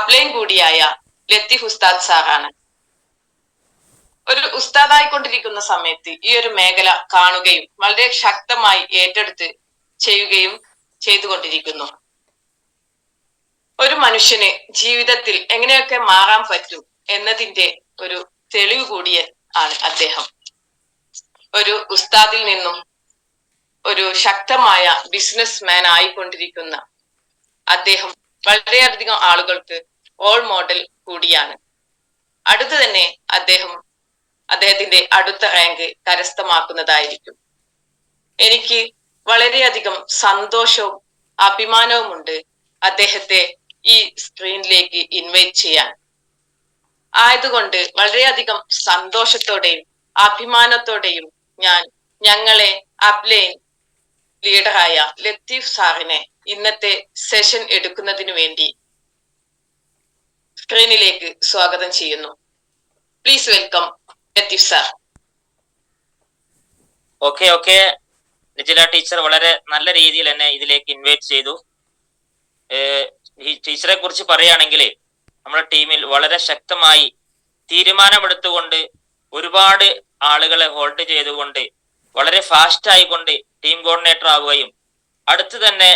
Upline കൂടിയായ ലത്തീഫ് ഉസ്താദ് സാറാണ്. ഒരു ഉസ്താദായിക്കൊണ്ടിരിക്കുന്ന സമയത്ത് ഈ ഒരു മേഖല കാണുകയും വളരെ ശക്തമായി ഏറ്റെടുത്ത് ചെയ്യുകയും ചെയ്തുകൊണ്ടിരിക്കുന്നു. ഒരു മനുഷ്യന് ജീവിതത്തിൽ എങ്ങനെയൊക്കെ മാറാൻ പറ്റും എന്നതിന്റെ ഒരു തെളിവ് കൂടിയ ആണ് അദ്ദേഹം. ഒരു ഉസ്താദിൽ നിന്നും ഒരു ശക്തമായ ബിസിനസ് മാൻ ആയിക്കൊണ്ടിരിക്കുന്ന അദ്ദേഹം വളരെയധികം ആളുകൾക്ക് റോൾ മോഡൽ കൂടിയാണ്. അടുത്ത് തന്നെ അദ്ദേഹത്തിന്റെ അടുത്ത റാങ്ക് കരസ്ഥമാക്കുന്നതായിരിക്കും. എനിക്ക് വളരെയധികം സന്തോഷവും അഭിമാനവുമുണ്ട് അദ്ദേഹത്തെ ഈ സ്ക്രീനിലേക്ക് ഇൻവൈറ്റ് ചെയ്യാൻ. ആയതുകൊണ്ട് വളരെയധികം സന്തോഷത്തോടെയും അഭിമാനത്തോടെയും ഞങ്ങളെ അപ്ലൈൻ ലീഡറായ ലത്തീഫ് സാറിനെ ഇന്നത്തെ സെഷൻ എടുക്കുന്നതിനു വേണ്ടി സ്ക്രീനിലേക്ക് സ്വാഗതം ചെയ്യുന്നു. Please welcome Latheef sir. Okay Najla teacher വളരെ നല്ല രീതിയിൽ എന്നെ ഇതിലേക്ക് ഇൻവൈറ്റ് ചെയ്തു. ഈ ടീച്ചറെ കുറിച്ച് പറയുകയാണെങ്കിൽ നമ്മുടെ ടീമിൽ വളരെ ശക്തമായി തീരുമാനമെടുത്തുകൊണ്ട് ഒരുപാട് ആളുകളെ ഹോൾഡ് ചെയ്തുകൊണ്ട് വളരെ ഫാസ്റ്റ് ആയിക്കൊണ്ട് ടീം കോർഡിനേറ്റർ ആവുകയും അടുത്ത് തന്നെ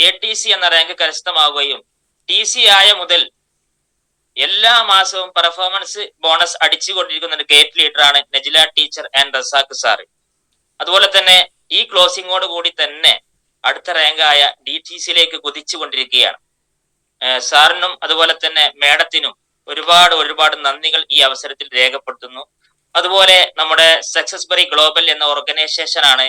ATC എന്ന റാങ്ക് കരസ്ഥമാവുകയും TC ആയ മുതൽ എല്ലാ മാസവും പെർഫോമൻസ് ബോണസ് അടിച്ചുകൊണ്ടിരിക്കുന്ന ഒരു ഗ്രേറ്റ് ലീഡറാണ് Najila teacher and Razak sir. അതുപോലെ തന്നെ ഈ ക്ലോസിങ്ങോട് കൂടി തന്നെ അടുത്ത റാങ്കായ DTCയിലേക്ക് കുതിച്ചുകൊണ്ടിരിക്കുകയാണ്. സാറിനും അതുപോലെ തന്നെ മേഡത്തിനും ഒരുപാട് നന്ദികൾ ഈ അവസരത്തിൽ രേഖപ്പെടുത്തുന്നു. അതുപോലെ നമ്മുടെ സക്സസ് ബറി ഗ്ലോബൽ എന്ന ഓർഗനൈസേഷനാണ്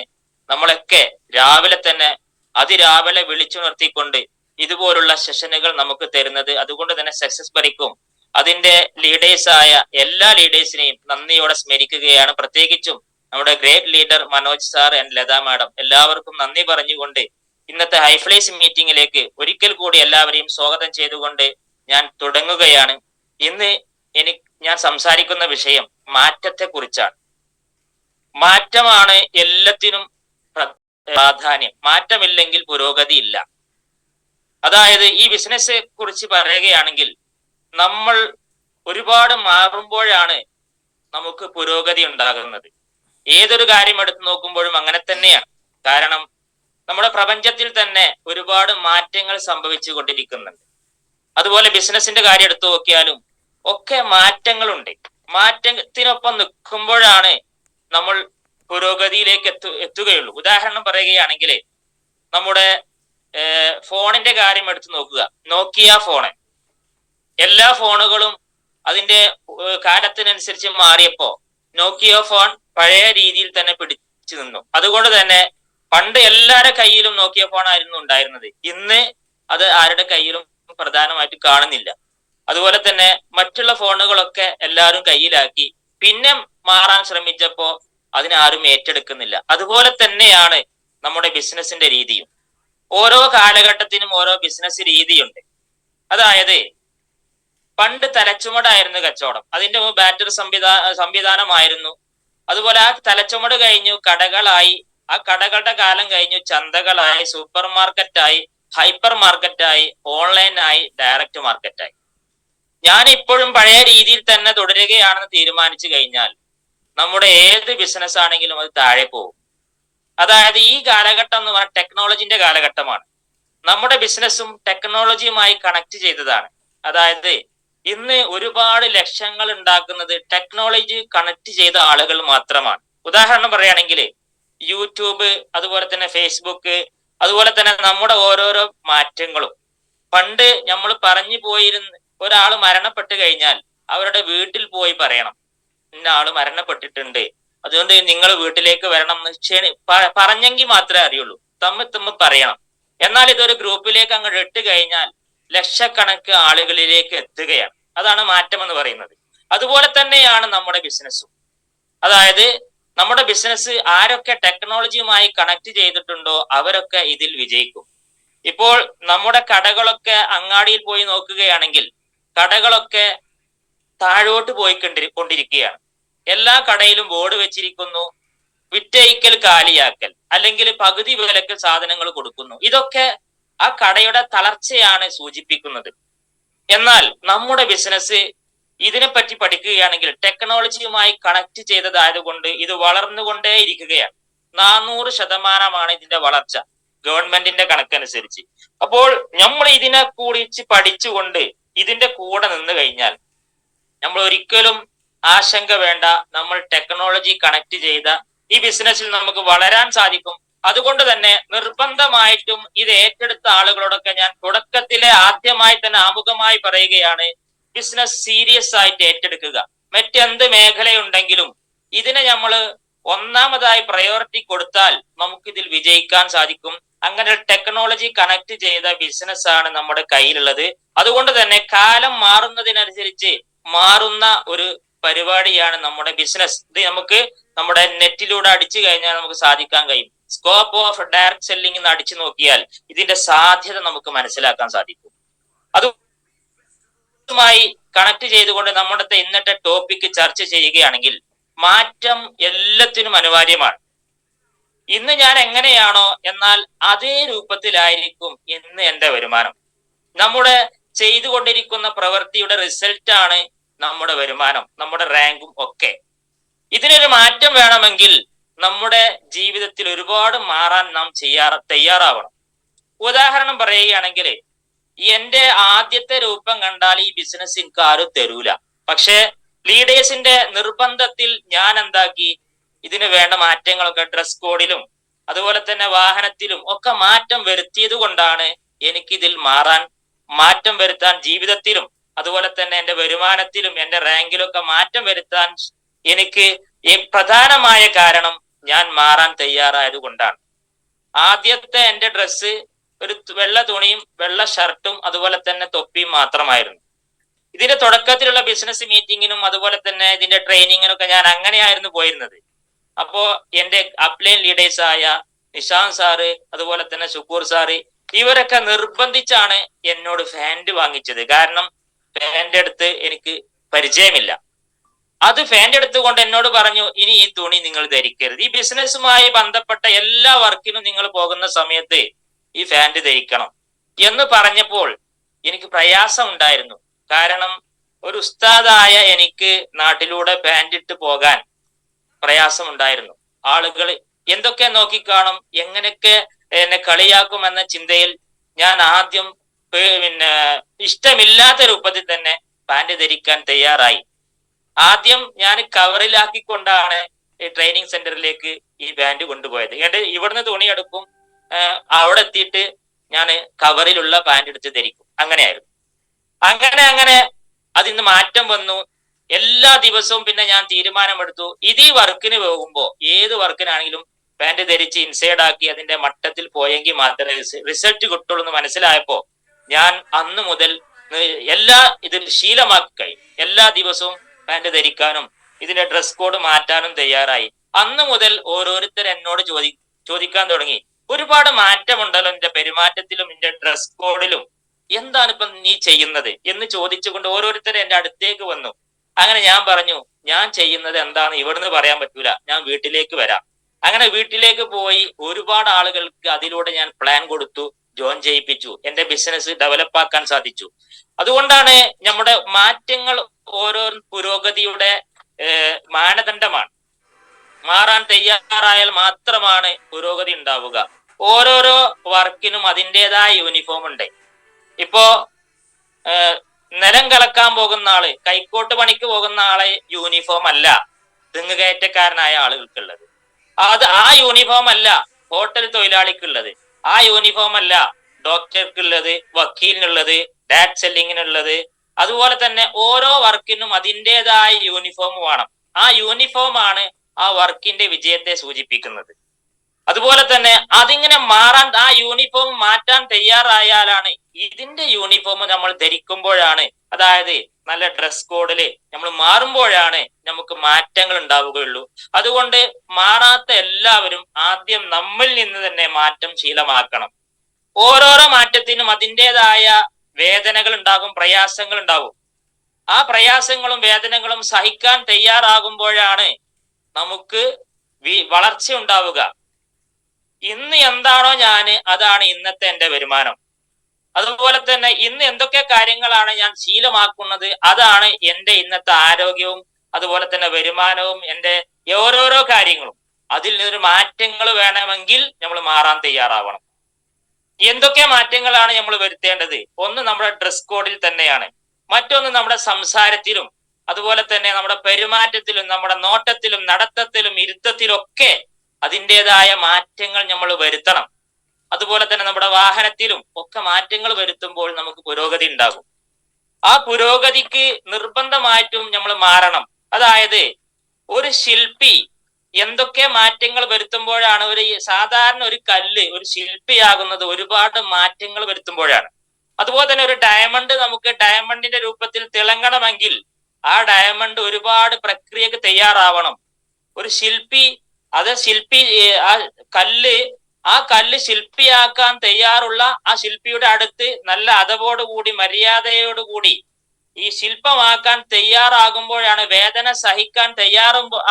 നമ്മളൊക്കെ രാവിലെ തന്നെ അതിരാവിലെ വിളിച്ചുണർത്തിക്കൊണ്ട് ഇതുപോലുള്ള സെഷനുകൾ നമുക്ക് തരുന്നത്. അതുകൊണ്ട് തന്നെ സക്സസ് ബറിക്കും അതിന്റെ ലീഡേഴ്സായ എല്ലാ ലീഡേഴ്സിനെയും നന്ദിയോടെ സ്മരിക്കുകയാണ്. പ്രത്യേകിച്ചും നമ്മുടെ great leader Manoj sir and Latha madam, എല്ലാവർക്കും നന്ദി പറഞ്ഞുകൊണ്ട് ഇന്നത്തെ ഹൈഫ്ലൈസ് മീറ്റിംഗിലേക്ക് ഒരിക്കൽ കൂടി എല്ലാവരെയും സ്വാഗതം ചെയ്തുകൊണ്ട് ഞാൻ തുടങ്ങുകയാണ്. ഇന്ന് ഞാൻ സംസാരിക്കുന്ന വിഷയം മാറ്റത്തെ കുറിച്ചാണ്. മാറ്റമാണ് എല്ലാത്തിനും പ്രാധാന്യം. മാറ്റമില്ലെങ്കിൽ പുരോഗതി ഇല്ല. അതായത് ഈ ബിസിനസ്സെ കുറിച്ച് പറയുകയാണെങ്കിൽ നമ്മൾ ഒരുപാട് മാറുമ്പോഴാണ് നമുക്ക് പുരോഗതി ഉണ്ടാകുന്നത്. ഏതൊരു കാര്യം എടുത്തു നോക്കുമ്പോഴും അങ്ങനെ തന്നെയാണ്. കാരണം നമ്മുടെ പ്രപഞ്ചത്തിൽ തന്നെ ഒരുപാട് മാറ്റങ്ങൾ സംഭവിച്ചു കൊണ്ടിരിക്കുന്നുണ്ട്. അതുപോലെ ബിസിനസിന്റെ കാര്യം എടുത്തു നോക്കിയാലും ഒക്കെ മാറ്റങ്ങളുണ്ട്. മാറ്റത്തിനൊപ്പം നിൽക്കുമ്പോഴാണ് നമ്മൾ പുരോഗതിയിലേക്ക് എത്തുകയുള്ളൂ. ഉദാഹരണം പറയുകയാണെങ്കിൽ നമ്മുടെ ഫോണിന്റെ കാര്യം എടുത്തു നോക്കുക. നോക്കിയ ഫോണ്, എല്ലാ ഫോണുകളും അതിന്റെ കാലത്തിനനുസരിച്ച് മാറിയപ്പോ നോക്കിയ ഫോൺ പഴയ രീതിയിൽ തന്നെ പിടിച്ചു നിന്നു. അതുകൊണ്ട് തന്നെ പണ്ട് എല്ലാവരുടെ കയ്യിലും നോക്കിയ ഫോൺ ആയിരുന്നു ഉണ്ടായിരുന്നത്. ഇന്ന് അത് ആരുടെ കയ്യിലും പ്രധാനമായിട്ട് കാണുന്നില്ല. അതുപോലെ തന്നെ മറ്റുള്ള ഫോണുകളൊക്കെ എല്ലാവരും കയ്യിലാക്കി. പിന്നെ മാറാൻ ശ്രമിച്ചപ്പോ അതിനാരും ഏറ്റെടുക്കുന്നില്ല. അതുപോലെ തന്നെയാണ് നമ്മുടെ ബിസിനസിന്റെ രീതിയും. ഓരോ കാലഘട്ടത്തിനും ഓരോ ബിസിനസ് രീതിയുണ്ട്. അതായത് പണ്ട് തലച്ചുമടായിരുന്നു കച്ചവടം. അതിന്റെ ബാറ്ററി സംവിധാനമായിരുന്നു. അതുപോലെ ആ തലച്ചുമട് കഴിഞ്ഞു കടകളായി. ആ കടകളുടെ കാലം കഴിഞ്ഞു ചന്തകളായി, സൂപ്പർ മാർക്കറ്റായി, ഹൈപ്പർ മാർക്കറ്റായി, ഓൺലൈനായി, ഡയറക്റ്റ് മാർക്കറ്റായി. ഞാൻ ഇപ്പോഴും പഴയ രീതിയിൽ തന്നെ തുടരുകയാണെന്ന് തീരുമാനിച്ചു കഴിഞ്ഞാൽ നമ്മുടെ ഏത് ബിസിനസ് ആണെങ്കിലും അത് താഴെ പോകും. അതായത് ഈ കാലഘട്ടം എന്ന് പറഞ്ഞാൽ ടെക്നോളജിന്റെ കാലഘട്ടമാണ്. നമ്മുടെ ബിസിനസ്സും ടെക്നോളജിയുമായി കണക്ട് ചെയ്തതാണ്. അതായത് ഇന്ന് ഒരുപാട് ലക്ഷങ്ങൾ ഉണ്ടാക്കുന്നത് ടെക്നോളജി കണക്ട് ചെയ്ത ആളുകൾ മാത്രമാണ്. ഉദാഹരണം പറയുകയാണെങ്കിൽ യൂട്യൂബ്, അതുപോലെ തന്നെ ഫേസ്ബുക്ക്, അതുപോലെ തന്നെ നമ്മുടെ ഓരോരോ മാറ്റങ്ങളും. പണ്ട് നമ്മൾ പറഞ്ഞു പോയിരുന്ന ഒരാൾ മരണപ്പെട്ട് കഴിഞ്ഞാൽ അവരുടെ വീട്ടിൽ പോയി പറയണം, ഇന്ന ആള് മരണപ്പെട്ടിട്ടുണ്ട്, അതുകൊണ്ട് നിങ്ങൾ വീട്ടിലേക്ക് വരണം എന്ന് പറഞ്ഞെങ്കിൽ മാത്രമേ അറിയുള്ളൂ. തമ്മിൽ പറയണം. എന്നാൽ ഇതൊരു ഗ്രൂപ്പിലേക്ക് അങ്ങോട്ട് ഇട്ട് കഴിഞ്ഞാൽ ലക്ഷക്കണക്ക് ആളുകളിലേക്ക് എത്തുകയാണ്. അതാണ് മാറ്റം എന്ന് പറയുന്നത്. അതുപോലെ തന്നെയാണ് നമ്മുടെ ബിസിനസ്സും. അതായത് നമ്മുടെ ബിസിനസ് ആരൊക്കെ ടെക്നോളജിയുമായി കണക്ട് ചെയ്തിട്ടുണ്ടോ അവരൊക്കെ ഇതിൽ വിജയിക്കും. ഇപ്പോൾ നമ്മുടെ കടകളൊക്കെ അങ്ങാടിയിൽ പോയി നോക്കുകയാണെങ്കിൽ കടകളൊക്കെ താഴോട്ട് കൊണ്ടിരിക്കുകയാണ്. എല്ലാ കടയിലും ബോർഡ് വെച്ചിരിക്കുന്നു, വിറ്റഴിക്കൽ കാലിയാക്കൽ, അല്ലെങ്കിൽ പകുതി വിലക്ക് സാധനങ്ങൾ കൊടുക്കുന്നു. ഇതൊക്കെ ആ കടയുടെ തളർച്ചയാണ് സൂചിപ്പിക്കുന്നത്. എന്നാൽ നമ്മുടെ ബിസിനസ് ഇതിനെപ്പറ്റി പഠിക്കുകയാണെങ്കിൽ ടെക്നോളജിയുമായി കണക്ട് ചെയ്തതായതുകൊണ്ട് ഇത് വളർന്നുകൊണ്ടേയിരിക്കുകയാണ്. 400% ഇതിന്റെ വളർച്ച ഗവൺമെന്റിന്റെ കണക്കനുസരിച്ച്. അപ്പോൾ നമ്മൾ ഇതിനെ കുറിച്ച് പഠിച്ചുകൊണ്ട് ഇതിന്റെ കൂടെ നിന്ന് കഴിഞ്ഞാൽ നമ്മൾ ഒരിക്കലും ആശങ്ക വേണ്ട. നമ്മൾ ടെക്നോളജി കണക്ട് ചെയ്ത ഈ ബിസിനസ്സിൽ നമുക്ക് വളരാൻ സാധിക്കും. അതുകൊണ്ട് തന്നെ നിർബന്ധമായിട്ടും ഇത് ഏറ്റെടുത്ത ആളുകളോടൊക്കെ ഞാൻ തുടക്കത്തിലെ ആദ്യമായി തന്നെ ആമുഖമായി പറയുകയാണ്, ബിസിനസ് സീരിയസ് ആയിട്ട് ഏറ്റെടുക്കുക. മറ്റെന്ത് മേഖലയുണ്ടെങ്കിലും ഇതിനെ നമ്മൾ ഒന്നാമതായി പ്രയോറിറ്റി കൊടുത്താൽ നമുക്കിതിൽ വിജയിക്കാൻ സാധിക്കും. അങ്ങനെ ടെക്നോളജി കണക്ട് ചെയ്ത ബിസിനസ് ആണ് നമ്മുടെ കയ്യിലുള്ളത്. അതുകൊണ്ട് തന്നെ കാലം മാറുന്നതിനനുസരിച്ച് മാറുന്ന ഒരു പരിപാടിയാണ് നമ്മുടെ ബിസിനസ്. ഇത് നമുക്ക് നമ്മുടെ നെറ്റിലൂടെ അടിച്ചു കഴിഞ്ഞാൽ നമുക്ക് സാധിക്കാൻ കഴിയും. സ്കോപ്പ് ഓഫ് ഡയറക്ട് സെല്ലിംഗ് എന്ന് അടിച്ചു നോക്കിയാൽ ഇതിന്റെ സാധ്യത നമുക്ക് മനസ്സിലാക്കാൻ സാധിക്കും. അതുമായി കണക്ട് ചെയ്തുകൊണ്ട് നമ്മുടെ ഇന്നത്തെ ടോപ്പിക് ചർച്ച ചെയ്യുകയാണെങ്കിൽ മാറ്റം എല്ലാത്തിനും അനിവാര്യമാണ്. ഇന്ന് ഞാൻ എങ്ങനെയാണോ എന്നാൽ അതേ രൂപത്തിലായിരിക്കും ഇന്ന് എന്റെ വരുമാനം. നമ്മുടെ ചെയ്തുകൊണ്ടിരിക്കുന്ന പ്രവൃത്തിയുടെ റിസൾട്ട് ആണ് നമ്മുടെ വരുമാനം, നമ്മുടെ റാങ്കും ഒക്കെ. ഇതിനൊരു മാറ്റം വേണമെങ്കിൽ നമ്മുടെ ജീവിതത്തിൽ ഒരുപാട് മാറാൻ നാം തയ്യാറാവണം. ഉദാഹരണം പറയുകയാണെങ്കിൽ എന്റെ ആദ്യത്തെ രൂപം കണ്ടാൽ ഈ ബിസിനസ് എനിക്ക് ആരും തരൂല. പക്ഷെ ലീഡേഴ്സിന്റെ നിർബന്ധത്തിൽ ഞാൻ എന്താക്കി, ഇതിന് വേണ്ട മാറ്റങ്ങളൊക്കെ ഡ്രസ് കോഡിലും അതുപോലെ തന്നെ വാഹനത്തിലും ഒക്കെ മാറ്റം വരുത്തിയത് കൊണ്ടാണ് എനിക്കിതിൽ മാറ്റം വരുത്താൻ ജീവിതത്തിലും അതുപോലെ തന്നെ എന്റെ വരുമാനത്തിലും എന്റെ റാങ്കിലൊക്കെ മാറ്റം വരുത്താൻ എനിക്ക് പ്രധാനമായ കാരണം ഞാൻ മാറാൻ തയ്യാറായത് കൊണ്ടാണ്. ആദ്യത്തെ എന്റെ ഡ്രസ്സ് ഒരു വെള്ള തുണിയും വെള്ള ഷർട്ടും അതുപോലെ തന്നെ തൊപ്പിയും മാത്രമായിരുന്നു. ഇതിന്റെ തുടക്കത്തിലുള്ള ബിസിനസ് മീറ്റിങ്ങിനും അതുപോലെ തന്നെ ഇതിന്റെ ട്രെയിനിങ്ങിനൊക്കെ ഞാൻ അങ്ങനെയായിരുന്നു പോയിരുന്നത്. അപ്പോ എന്റെ അപ്ലൈൻ ലീഡേഴ്സ് ആയ നിഷാന്ത് സാറ് അതുപോലെ തന്നെ ശുക്കൂർ സാറ് ഇവരൊക്കെ നിർബന്ധിച്ചാണ് എന്നോട് ഫാന്റ് വാങ്ങിച്ചത്. കാരണം ഫാന്റെ അടുത്ത് എനിക്ക് പരിചയമില്ല. അത് ഫാന്റെ അടുത്ത് കൊണ്ട് എന്നോട് പറഞ്ഞു, ഇനി ഈ തുണി നിങ്ങൾ ധരിക്കരുത്. ഈ ബിസിനസ്സുമായി ബന്ധപ്പെട്ട എല്ലാ വർക്കിനും നിങ്ങൾ പോകുന്ന സമയത്ത് ഈ ഫാന്റ് ധരിക്കണം എന്ന് പറഞ്ഞപ്പോൾ എനിക്ക് പ്രയാസം ഉണ്ടായിരുന്നു. കാരണം ഒരു ഉസ്താദായ എനിക്ക് നാട്ടിലൂടെ പാന്റ് ഇട്ട് പോകാൻ പ്രയാസമുണ്ടായിരുന്നു. ആളുകൾ എന്തൊക്കെ നോക്കിക്കാണും, എങ്ങനെയൊക്കെ എന്നെ കളിയാക്കും എന്ന ചിന്തയിൽ ഞാൻ ആദ്യം ഇഷ്ടമില്ലാത്ത രൂപത്തിൽ തന്നെ പാന്റ് ധരിക്കാൻ തയ്യാറായി. ആദ്യം ഞാൻ കവറിലാക്കിക്കൊണ്ടാണ് ഈ ട്രെയിനിങ് സെന്ററിലേക്ക് ഈ പാന്റ് കൊണ്ടുപോയത്. എന്നിട്ട് ഇവിടുന്ന് തുണി എടുക്കും, അവിടെ എത്തിയിട്ട് ഞാൻ കവറിലുള്ള പാന്റ് എടുത്ത് ധരിക്കും. അങ്ങനെയായിരുന്നു. അങ്ങനെ അതിന്ന് മാറ്റം വന്നു. എല്ലാ ദിവസവും പിന്നെ ഞാൻ തീരുമാനമെടുത്തു, ഇത് ഈ വർക്കിന് പോകുമ്പോ ഏത് വർക്കിനാണെങ്കിലും പാന്റ് ധരിച്ച് ഇൻസൈഡ് ആക്കി അതിന്റെ മട്ടത്തിൽ പോയെങ്കിൽ മാത്രമേ റിസൾട്ട് കിട്ടുള്ളൂ എന്ന് മനസ്സിലായപ്പോ ഞാൻ അന്ന് മുതൽ ഇതിൽ ശീലമാക്കി കഴിഞ്ഞു. എല്ലാ ദിവസവും പാന്റ് ധരിക്കാനും ഇതിന്റെ ഡ്രസ് കോഡ് മാറ്റാനും തയ്യാറായി. അന്ന് മുതൽ ഓരോരുത്തർ എന്നോട് ചോദിക്കാൻ തുടങ്ങി, ഒരുപാട് മാറ്റമുണ്ടല്ലോ നിന്റെ പെരുമാറ്റത്തിലും നിന്റെ ഡ്രസ് കോഡിലും, എന്താണ് ഇപ്പം നീ ചെയ്യുന്നത് എന്ന് ചോദിച്ചുകൊണ്ട് ഓരോരുത്തർ എന്റെ അടുത്തേക്ക് വന്നു. അങ്ങനെ ഞാൻ പറഞ്ഞു, ഞാൻ ചെയ്യുന്നത് എന്താന്ന് ഇവിടുന്ന് പറയാൻ പറ്റൂല, ഞാൻ വീട്ടിലേക്ക് വരാം. അങ്ങനെ വീട്ടിലേക്ക് പോയി ഒരുപാട് ആളുകൾക്ക് അതിലൂടെ ഞാൻ പ്ലാൻ കൊടുത്തു, ജോയിൻ ചെയ്യിപ്പിച്ചു, എന്റെ ബിസിനസ് ഡെവലപ്പ് ആക്കാൻ സാധിച്ചു. അതുകൊണ്ടാണ് നമ്മുടെ മാറ്റങ്ങൾ ഓരോ പുരോഗതിയുടെ മാനദണ്ഡമാണ്. മാറാൻ തയ്യാറായാൽ മാത്രമാണ് പുരോഗതി ഉണ്ടാവുക. ഓരോരോ വർക്കിനും അതിൻ്റെതായ യൂണിഫോം ഉണ്ട്. ഇപ്പോ നിലം കലക്കാൻ പോകുന്ന ആള്, കൈക്കോട്ട് പണിക്ക് പോകുന്ന ആളെ യൂണിഫോം അല്ല തെങ്ങുകയറ്റക്കാരനായ ആളുകൾക്കുള്ളത്. ആ യൂണിഫോം അല്ല ഹോട്ടൽ തൊഴിലാളിക്കുള്ളത്. ആ യൂണിഫോം അല്ല ഡോക്ടർക്കുള്ളത്, വക്കീലിനുള്ളത്, ഡാറ്റ് സെല്ലിങ്ങിനുള്ളത്. അതുപോലെ തന്നെ ഓരോ വർക്കിനും അതിൻ്റെതായ യൂണിഫോം വേണം. ആ യൂണിഫോം ആണ് ആ വർക്കിന്റെ വിജയത്തെ സൂചിപ്പിക്കുന്നത്. അതുപോലെ തന്നെ അതിങ്ങനെ മാറാൻ, ആ യൂണിഫോം മാറ്റാൻ തയ്യാറായാലാണ്, ഇതിന്റെ യൂണിഫോം നമ്മൾ ധരിക്കുമ്പോഴാണ്, അതായത് നല്ല ഡ്രസ് കോഡില് നമ്മൾ മാറുമ്പോഴാണ് നമുക്ക് മാറ്റങ്ങൾ ഉണ്ടാവുകയുള്ളൂ. അതുകൊണ്ട് മാറാത്ത എല്ലാവരും ആദ്യം നമ്മിൽ നിന്ന് തന്നെ മാറ്റം ശീലമാക്കണം. ഓരോരോ മാറ്റത്തിനും അതിൻ്റെതായ വേദനകൾ ഉണ്ടാകും, പ്രയാസങ്ങൾ ഉണ്ടാകും. ആ പ്രയാസങ്ങളും വേദനകളും സഹിക്കാൻ തയ്യാറാകുമ്പോഴാണ് നമുക്ക് വളർച്ച ഉണ്ടാവുക. ഇന്ന് എന്താണോ ഞാന്, അതാണ് ഇന്നത്തെ എന്റെ വരുമാനം. അതുപോലെ തന്നെ ഇന്ന് എന്തൊക്കെ കാര്യങ്ങളാണ് ഞാൻ ശീലമാക്കുന്നത്, അതാണ് എൻ്റെ ഇന്നത്തെ ആരോഗ്യവും അതുപോലെ തന്നെ വരുമാനവും എൻ്റെ ഓരോരോ കാര്യങ്ങളും. അതിൽ നിന്നൊരു മാറ്റങ്ങൾ വേണമെങ്കിൽ നമ്മൾ മാറാൻ തയ്യാറാവണം. എന്തൊക്കെ മാറ്റങ്ങളാണ് നമ്മൾ വരുത്തേണ്ടത്? ഒന്ന് നമ്മുടെ ഡ്രസ് കോഡിൽ തന്നെയാണ്. മറ്റൊന്ന് നമ്മുടെ സംസാരത്തിലും അതുപോലെ തന്നെ നമ്മുടെ പെരുമാറ്റത്തിലും നമ്മുടെ നോട്ടത്തിലും നടത്തത്തിലും ഇരുത്തത്തിലും ഒക്കെ അതിൻ്റെതായ മാറ്റങ്ങൾ നമ്മൾ വരുത്തണം. അതുപോലെ തന്നെ നമ്മുടെ വാഹനത്തിലും ഒക്കെ മാറ്റങ്ങൾ വരുത്തുമ്പോൾ നമുക്ക് പുരോഗതി ഉണ്ടാകും. ആ പുരോഗതിക്ക് നിർബന്ധമായിട്ടും നമ്മൾ മാറണം. അതായത് ഒരു ശില്പി എന്തൊക്കെ മാറ്റങ്ങൾ വരുത്തുമ്പോഴാണ് സാധാരണ ഒരു കല്ല് ഒരു ശില്പിയാകുന്നത്? ഒരുപാട് മാറ്റങ്ങൾ വരുത്തുമ്പോഴാണ്. അതുപോലെ തന്നെ ഒരു ഡയമണ്ട് നമുക്ക് ഡയമണ്ടിന്റെ രൂപത്തിൽ തിളങ്ങണമെങ്കിൽ ആ ഡയമണ്ട് ഒരുപാട് പ്രക്രിയക്ക് തയ്യാറാവണം. ഒരു ശില്പി ആ കല്ല് ശില്പിയാക്കാൻ തയ്യാറുള്ള ആ ശില്പിയുടെ അടുത്ത് നല്ല അതവോടുകൂടി മര്യാദയോടുകൂടി ഈ ശില്പമാക്കാൻ തയ്യാറാകുമ്പോഴാണ്, വേദന സഹിക്കാൻ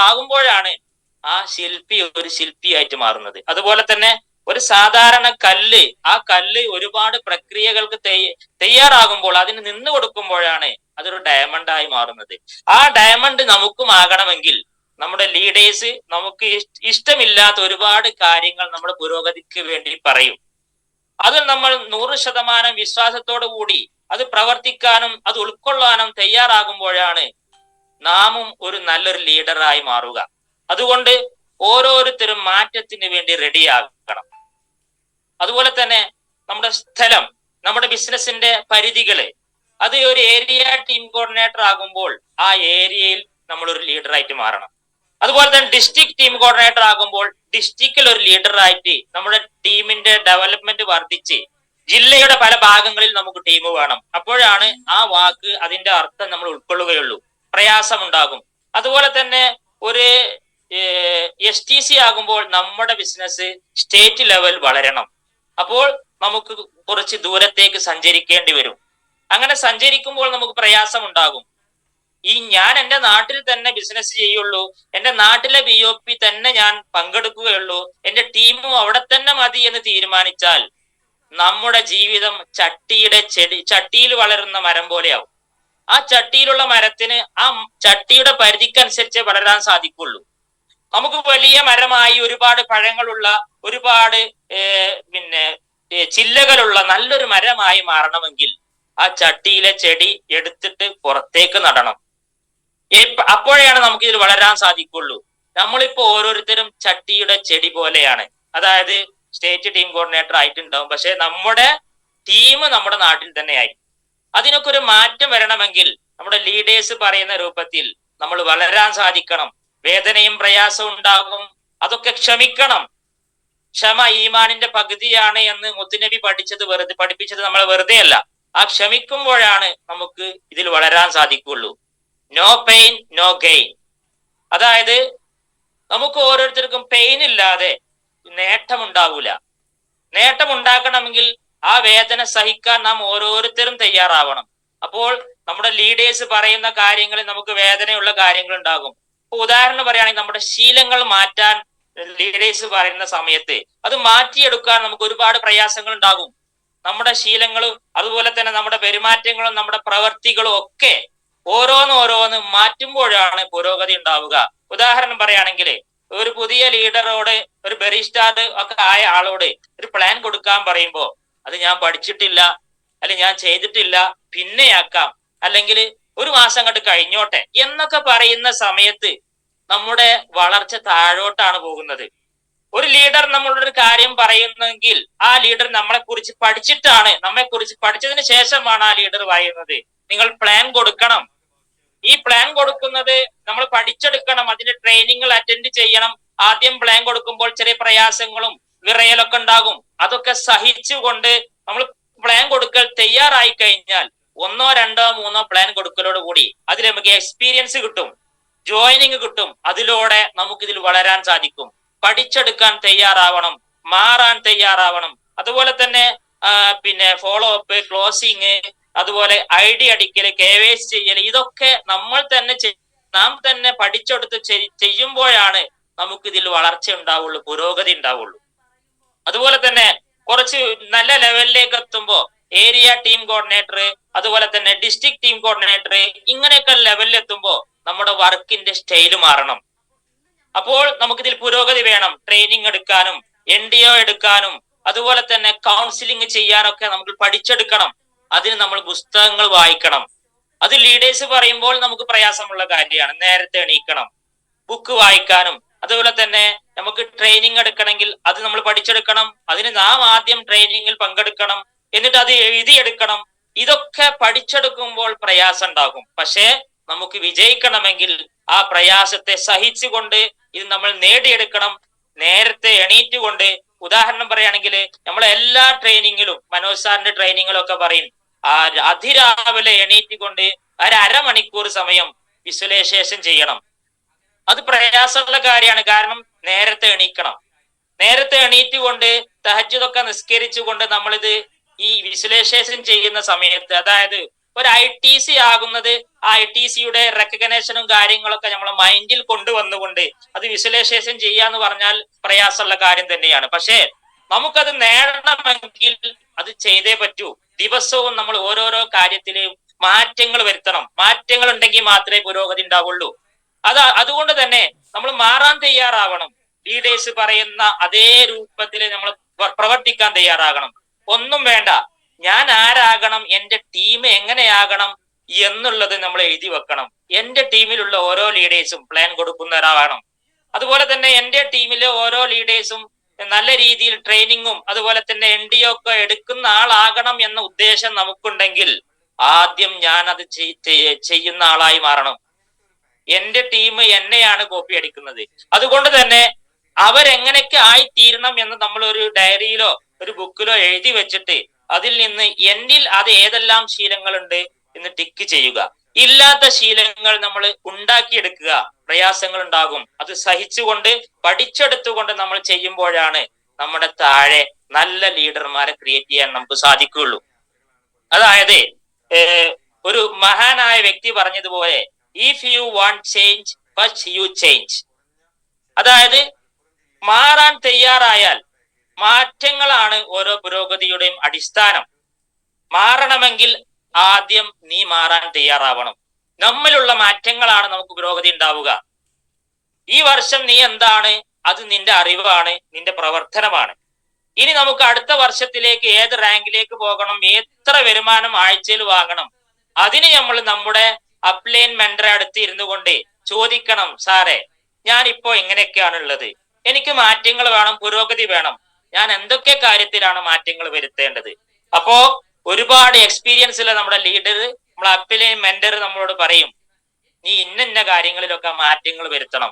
ആകുമ്പോഴാണ് ആ ശില്പി ഒരു ശില്പിയായിട്ട് മാറുന്നത്. അതുപോലെ തന്നെ ഒരു സാധാരണ ആ കല്ല് ഒരുപാട് പ്രക്രിയകൾക്ക് തയ്യാറാകുമ്പോൾ അതിന് നിന്ന് കൊടുക്കുമ്പോഴാണ് അതൊരു ഡയമണ്ടായി മാറുന്നത്. ആ ഡയമണ്ട് നമുക്കും ആകണമെങ്കിൽ നമ്മുടെ ലീഡേഴ്സ് നമുക്ക് ഇഷ്ടമില്ലാത്ത ഒരുപാട് കാര്യങ്ങൾ നമ്മുടെ പുരോഗതിക്ക് വേണ്ടി പറയും. അത് നമ്മൾ 100% വിശ്വാസത്തോടു കൂടി അത് പ്രവർത്തിക്കാനും അത് ഉൾക്കൊള്ളാനും തയ്യാറാകുമ്പോഴാണ് നാമും ഒരു നല്ലൊരു ലീഡറായി മാറുക. അതുകൊണ്ട് ഓരോരുത്തരും മാറ്റത്തിന് വേണ്ടി റെഡിയാകണം. അതുപോലെ തന്നെ നമ്മുടെ സ്ഥലം, നമ്മുടെ ബിസിനസിന്റെ പരിധികള്, അത് ഒരു ഏരിയ ടീം കോർഡിനേറ്റർ ആകുമ്പോൾ ആ ഏരിയയിൽ നമ്മൾ ഒരു ലീഡറായിട്ട് മാറണം. അതുപോലെ തന്നെ ഡിസ്ട്രിക്ട് ടീം കോർഡിനേറ്റർ ആകുമ്പോൾ ഡിസ്ട്രിക്റ്റിൽ ഒരു ലീഡറായിട്ട് നമ്മുടെ ടീമിന്റെ ഡെവലപ്മെന്റ് വർദ്ധിച്ച് ജില്ലയുടെ പല ഭാഗങ്ങളിൽ നമുക്ക് ടീം വേണം. അപ്പോഴാണ് ആ വാക്ക് അതിന്റെ അർത്ഥം നമ്മൾ ഉൾക്കൊള്ളുകയുള്ളൂ. പ്രയാസമുണ്ടാകും. അതുപോലെ തന്നെ ഒരു STC ആകുമ്പോൾ നമ്മുടെ ബിസിനസ് സ്റ്റേറ്റ് ലെവൽ വളരണം. അപ്പോൾ നമുക്ക് കുറച്ച് ദൂരത്തേക്ക് സഞ്ചരിക്കേണ്ടി വരും. അങ്ങനെ സഞ്ചരിക്കുമ്പോൾ നമുക്ക് പ്രയാസം ഉണ്ടാകും. ഞാൻ എൻ്റെ നാട്ടിൽ തന്നെ ബിസിനസ് ചെയ്യുള്ളൂ, എൻ്റെ നാട്ടിലെ BOP തന്നെ ഞാൻ പങ്കെടുക്കുകയുള്ളൂ, എൻ്റെ ടീമും അവിടെ തന്നെ മതി എന്ന് തീരുമാനിച്ചാൽ നമ്മുടെ ജീവിതം ചട്ടിയിൽ വളരുന്ന മരം പോലെയാവും. ആ ചട്ടിയിലുള്ള മരത്തിന് ആ ചട്ടിയുടെ പരിധിക്കനുസരിച്ച് വളരാൻ സാധിക്കുള്ളൂ. നമുക്ക് വലിയ മരമായി ഒരുപാട് പഴങ്ങളുള്ള ഒരുപാട് ചില്ലകളുള്ള നല്ലൊരു മരമായി മാറണമെങ്കിൽ ആ ചട്ടിയിലെ ചെടി എടുത്തിട്ട് പുറത്തേക്ക് നടണം. അപ്പോഴാണ് നമുക്ക് ഇതിൽ വളരാൻ സാധിക്കുള്ളൂ. നമ്മളിപ്പോ ഓരോരുത്തരും ചട്ടിയുടെ ചെടി പോലെയാണ്. അതായത് സ്റ്റേറ്റ് ടീം കോർഡിനേറ്റർ ആയിട്ടുണ്ടാവും, പക്ഷെ നമ്മുടെ ടീം നമ്മുടെ നാട്ടിൽ തന്നെയായി. അതിനൊക്കെ ഒരു മാറ്റം വരണമെങ്കിൽ നമ്മുടെ ലീഡേഴ്സ് പറയുന്ന രൂപത്തിൽ നമ്മൾ വളരാൻ സാധിക്കണം. വേദനയും പ്രയാസവും ഉണ്ടാകും, അതൊക്കെ ക്ഷമിക്കണം. ക്ഷമ ഈമാനിന്റെ പകുതിയാണ് എന്ന് മുത്തുനബി പഠിപ്പിച്ചത് നമ്മൾ വെറുതെ അല്ല. ആ ക്ഷമിക്കുമ്പോഴാണ് നമുക്ക് ഇതിൽ വളരാൻ സാധിക്കുള്ളൂ. No pain no gain. അതായത് നമുക്ക് ഓരോരുത്തർക്കും പെയിൻ ഇല്ലാതെ നേട്ടമുണ്ടാവൂല. നേട്ടമുണ്ടാക്കണമെങ്കിൽ ആ വേദന സഹിക്കാൻ നാം ഓരോരുത്തരും തയ്യാറാവണം. അപ്പോൾ നമ്മുടെ ലീഡേഴ്സ് പറയുന്ന കാര്യങ്ങളിൽ നമുക്ക് വേദനയുള്ള കാര്യങ്ങൾ ഉണ്ടാകും. ഉദാഹരണം പറയുകയാണെങ്കിൽ നമ്മുടെ ശീലങ്ങൾ മാറ്റാൻ ലീഡേഴ്സ് പറയുന്ന സമയത്ത് അത് മാറ്റിയെടുക്കാൻ നമുക്ക് ഒരുപാട് പ്രയാസങ്ങൾ ഉണ്ടാകും. നമ്മുടെ ശീലങ്ങളും അതുപോലെ തന്നെ നമ്മുടെ പെരുമാറ്റങ്ങളും നമ്മുടെ പ്രവർത്തികളും ഒക്കെ ഓരോന്ന് മാറ്റുമ്പോഴാണ് പുരോഗതി ഉണ്ടാവുക. ഉദാഹരണം പറയുകയാണെങ്കിൽ ഒരു പുതിയ ലീഡറോട്, ഒരു ബെറിസ്റ്റാർ ഒക്കെ ആയ ആളോട് ഒരു പ്ലാൻ കൊടുക്കാൻ പറയുമ്പോൾ അത് ഞാൻ പഠിച്ചിട്ടില്ല, അല്ലെങ്കിൽ ഞാൻ ചെയ്തിട്ടില്ല, പിന്നെയാക്കാം, അല്ലെങ്കിൽ ഒരു മാസം അങ്ങോട്ട് കഴിഞ്ഞോട്ടെ എന്നൊക്കെ പറയുന്ന സമയത്ത് നമ്മുടെ വളർച്ച താഴോട്ടാണ് പോകുന്നത്. ഒരു ലീഡർ നമ്മളോട് ഒരു കാര്യം പറയുന്നെങ്കിൽ ആ ലീഡർ നമ്മളെക്കുറിച്ച് പഠിച്ചിട്ടാണ്, നമ്മെക്കുറിച്ച് പഠിച്ചതിന് ശേഷമാണ് ആ ലീഡർ പറയുന്നത്. നിങ്ങൾ പ്ലാൻ കൊടുക്കണം. ഈ പ്ലാൻ കൊടുക്കുന്നത് നമ്മൾ പഠിച്ചെടുക്കണം. അതിന്റെ ട്രെയിനിങ്ങൾ അറ്റൻഡ് ചെയ്യണം. ആദ്യം പ്ലാൻ കൊടുക്കുമ്പോൾ ചെറിയ പ്രയാസങ്ങളും വിറയലൊക്കെ ഉണ്ടാകും. അതൊക്കെ സഹിച്ചുകൊണ്ട് നമ്മൾ പ്ലാൻ കൊടുക്കൽ തയ്യാറായി കഴിഞ്ഞാൽ 1, 2, 3 പ്ലാൻ കൊടുക്കലോട് കൂടി അതിൽ നമുക്ക് എക്സ്പീരിയൻസ് കിട്ടും, ജോയിനിങ് കിട്ടും. അതിലൂടെ നമുക്ക് ഇതിൽ വളരാൻ സാധിക്കും. പഠിച്ചെടുക്കാൻ തയ്യാറാവണം, മാറാൻ തയ്യാറാവണം. അതുപോലെ തന്നെ ഫോളോ അപ്പ്, ക്ലോസിങ്, അതുപോലെ ID അടിക്കല്, KYC ചെയ്യല്, ഇതൊക്കെ നാം തന്നെ പഠിച്ചെടുത്ത് ചെയ്യുമ്പോഴാണ് നമുക്ക് ഇതിൽ വളർച്ച ഉണ്ടാവുള്ളൂ, പുരോഗതി ഉണ്ടാവുള്ളൂ. അതുപോലെ തന്നെ കുറച്ച് നല്ല ലെവലിലേക്ക് എത്തുമ്പോൾ ഏരിയ ടീം കോർഡിനേറ്റർ, അതുപോലെ തന്നെ ഡിസ്ട്രിക്ട് ടീം കോർഡിനേറ്റർ, ഇങ്ങനെയൊക്കെ ലെവലിൽ എത്തുമ്പോൾ നമ്മുടെ വർക്കിന്റെ സ്റ്റൈല് മാറണം. അപ്പോൾ നമുക്കിതിൽ പുരോഗതി വേണം. ട്രെയിനിങ് എടുക്കാനും NDO എടുക്കാനും അതുപോലെ തന്നെ കൗൺസിലിംഗ് ചെയ്യാനൊക്കെ നമുക്ക് പഠിച്ചെടുക്കണം. അതിന് നമ്മൾ പുസ്തകങ്ങൾ വായിക്കണം. അത് ലീഡേഴ്സ് പറയുമ്പോൾ നമുക്ക് പ്രയാസമുള്ള കാര്യമാണ്. നേരത്തെ എണീക്കണം, ബുക്ക് വായിക്കാനും അതുപോലെ തന്നെ നമുക്ക് ട്രെയിനിങ് എടുക്കണമെങ്കിൽ അത് നമ്മൾ പഠിച്ചെടുക്കണം. അതിന് നാം ആദ്യം ട്രെയിനിങ്ങിൽ പങ്കെടുക്കണം, എന്നിട്ട് അത് എഴുതിയെടുക്കണം. ഇതൊക്കെ പഠിച്ചെടുക്കുമ്പോൾ പ്രയാസം ഉണ്ടാകും. പക്ഷേ നമുക്ക് വിജയിക്കണമെങ്കിൽ ആ പ്രയാസത്തെ സഹിച്ചുകൊണ്ട് ഇത് നമ്മൾ നേടിയെടുക്കണം. നേരത്തെ എണീറ്റുകൊണ്ട്, ഉദാഹരണം പറയുകയാണെങ്കിൽ നമ്മളെ എല്ലാ ട്രെയിനിങ്ങിലും, മനോജ് സാറിന്റെ ട്രെയിനിങ്ങിലും ഒക്കെ പറയും, അതിരാവിലെ എണീറ്റുകൊണ്ട് അരമണിക്കൂർ സമയം വിഷ്വലൈസേഷൻ ചെയ്യണം. അത് പ്രയാസമുള്ള കാര്യമാണ്. കാരണം നേരത്തെ എണീക്കണം. നേരത്തെ എണീറ്റുകൊണ്ട് തഹജ്ജുദൊക്കെ നിസ്കരിച്ചുകൊണ്ട് നമ്മളിത് ഈ വിഷ്വലൈസേഷൻ ചെയ്യുന്ന സമയത്ത്, അതായത് ഒരു ITC ആകുന്നത് ആ ITCയുടെ റെക്കഗ്നേഷനും കാര്യങ്ങളൊക്കെ നമ്മളെ മൈൻഡിൽ കൊണ്ടുവന്നുകൊണ്ട് അത് വിഷ്വലൈസേഷൻ ചെയ്യാന്ന് പറഞ്ഞാൽ പ്രയാസമുള്ള കാര്യം തന്നെയാണ്. പക്ഷേ നമുക്കത് നേടണമെങ്കിൽ അത് ചെയ്തേ പറ്റൂ. ദിവസവും നമ്മൾ ഓരോരോ കാര്യത്തിലും മാറ്റങ്ങൾ വരുത്തണം. മാറ്റങ്ങൾ ഉണ്ടെങ്കിൽ മാത്രമേ പുരോഗതി ഉണ്ടാവുള്ളൂ. അതുകൊണ്ട് തന്നെ നമ്മൾ മാറാൻ തയ്യാറാവണം. ലീഡേഴ്സ് പറയുന്ന അതേ രൂപത്തിൽ നമ്മൾ പ്രവർത്തിക്കാൻ തയ്യാറാകണം. ഒന്നും വേണ്ട, ഞാൻ ആരാകണം, എന്റെ ടീം എങ്ങനെയാകണം എന്നുള്ളത് നമ്മൾ എഴുതി വെക്കണം. എന്റെ ടീമിലുള്ള ഓരോ ലീഡേഴ്സും പ്ലാൻ കൊടുക്കുന്നവരാകണം. അതുപോലെ തന്നെ എന്റെ ടീമിലെ ഓരോ ലീഡേഴ്സും നല്ല രീതിയിൽ ട്രെയിനിങ്ങും അതുപോലെ തന്നെ NDO ഒക്കെ എടുക്കുന്ന ആളാകണം എന്ന ഉദ്ദേശം നമുക്കുണ്ടെങ്കിൽ ആദ്യം ഞാൻ അത് ചെയ്യുന്ന ആളായി മാറണം. എന്റെ ടീം എന്നെയാണ് കോപ്പി അടിക്കുന്നത്. അതുകൊണ്ട് തന്നെ അവരെങ്ങനെയൊക്കെ ആയിത്തീരണം എന്ന് നമ്മൾ ഒരു ഡയറിയിലോ ഒരു ബുക്കിലോ എഴുതി വെച്ചിട്ട് അതിൽ നിന്ന് എന്നിൽ അത് ഏതെല്ലാം ശീലങ്ങളുണ്ട് എന്ന് ടിക്ക് ചെയ്യുക. ഇല്ലാത്ത ശീലങ്ങൾ നമ്മൾ ഉണ്ടാക്കിയെടുക്കുക. പ്രയാസങ്ങൾ ഉണ്ടാകും. അത് സഹിച്ചുകൊണ്ട് പഠിച്ചെടുത്തുകൊണ്ട് നമ്മൾ ചെയ്യുമ്പോഴാണ് നമ്മുടെ താഴെ നല്ല ലീഡർമാരെ ക്രിയേറ്റ് ചെയ്യാൻ നമുക്ക് സാധിക്കുകയുള്ളൂ. അതായത് ഒരു മഹാനായ വ്യക്തി പറഞ്ഞതുപോലെ, if you want change first U change. അതായത് മാറാൻ തയ്യാറായാൽ, മാറ്റങ്ങളാണ് ഓരോ പുരോഗതിയുടെയും അടിസ്ഥാനം. മാറണമെങ്കിൽ ആദ്യം നീ മാറാൻ തയ്യാറാവണം. നമ്മിലുള്ള മാറ്റങ്ങളാണ് നമുക്ക് പുരോഗതി ഉണ്ടാവുക. ഈ വർഷം നീ എന്താണ്, അത് നിന്റെ അറിവാണ്, നിന്റെ പ്രവർത്തനമാണ്. ഇനി നമുക്ക് അടുത്ത വർഷത്തിലേക്ക് ഏത് റാങ്കിലേക്ക് പോകണം, എത്ര വരുമാനം ആഴ്ചയിൽ വാങ്ങണം, അതിന് നമ്മൾ നമ്മുടെ അപ്ലൈൻ മെന്ററെ അടുത്ത് ഇരുന്നു കൊണ്ട് ചോദിക്കണം, സാറേ ഞാനിപ്പോ എങ്ങനെയൊക്കെയാണുള്ളത്, എനിക്ക് മാറ്റങ്ങൾ വേണം, പുരോഗതി വേണം, ഞാൻ എന്തൊക്കെ കാര്യത്തിലാണ് മാറ്റങ്ങൾ വരുത്തേണ്ടത്. അപ്പോ ഒരുപാട് എക്സ്പീരിയൻസ് ഉള്ള നമ്മുടെ ലീഡർ, നമ്മളെ അപ്ലൈൻ മെന്റർ നമ്മളോട് പറയും, നീ ഇന്ന കാര്യങ്ങളിലൊക്കെ മാറ്റങ്ങൾ വരുത്തണം.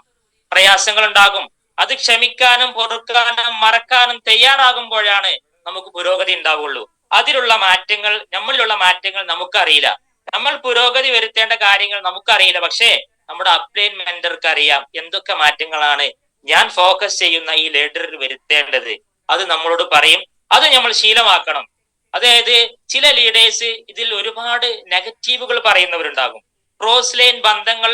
പ്രയാസങ്ങൾ ഉണ്ടാകും. അത് ക്ഷമിക്കാനും പൊറുക്കാനും മറക്കാനും തയ്യാറാകുമ്പോഴാണ് നമുക്ക് പുരോഗതി ഉണ്ടാവുള്ളൂ. അതിലുള്ള മാറ്റങ്ങൾ, നമ്മളിലുള്ള മാറ്റങ്ങൾ നമുക്കറിയില്ല. നമ്മൾ പുരോഗതി വരുത്തേണ്ട കാര്യങ്ങൾ നമുക്കറിയില്ല. പക്ഷേ നമ്മുടെ അപ്ലൈൻ മെന്റർക്ക് അറിയാം എന്തൊക്കെ മാറ്റങ്ങളാണ് ഞാൻ ഫോക്കസ് ചെയ്യുന്ന ഈ ലീഡറിൽ വരുത്തേണ്ടത്. അത് നമ്മളോട് പറയും. അത് നമ്മൾ ശീലമാക്കണം. അതായത് ചില ലീഡേഴ്സ് ഇതിൽ ഒരുപാട് നെഗറ്റീവുകൾ പറയുന്നവരുണ്ടാകും. ക്രോസ് ലൈൻ ബന്ധങ്ങൾ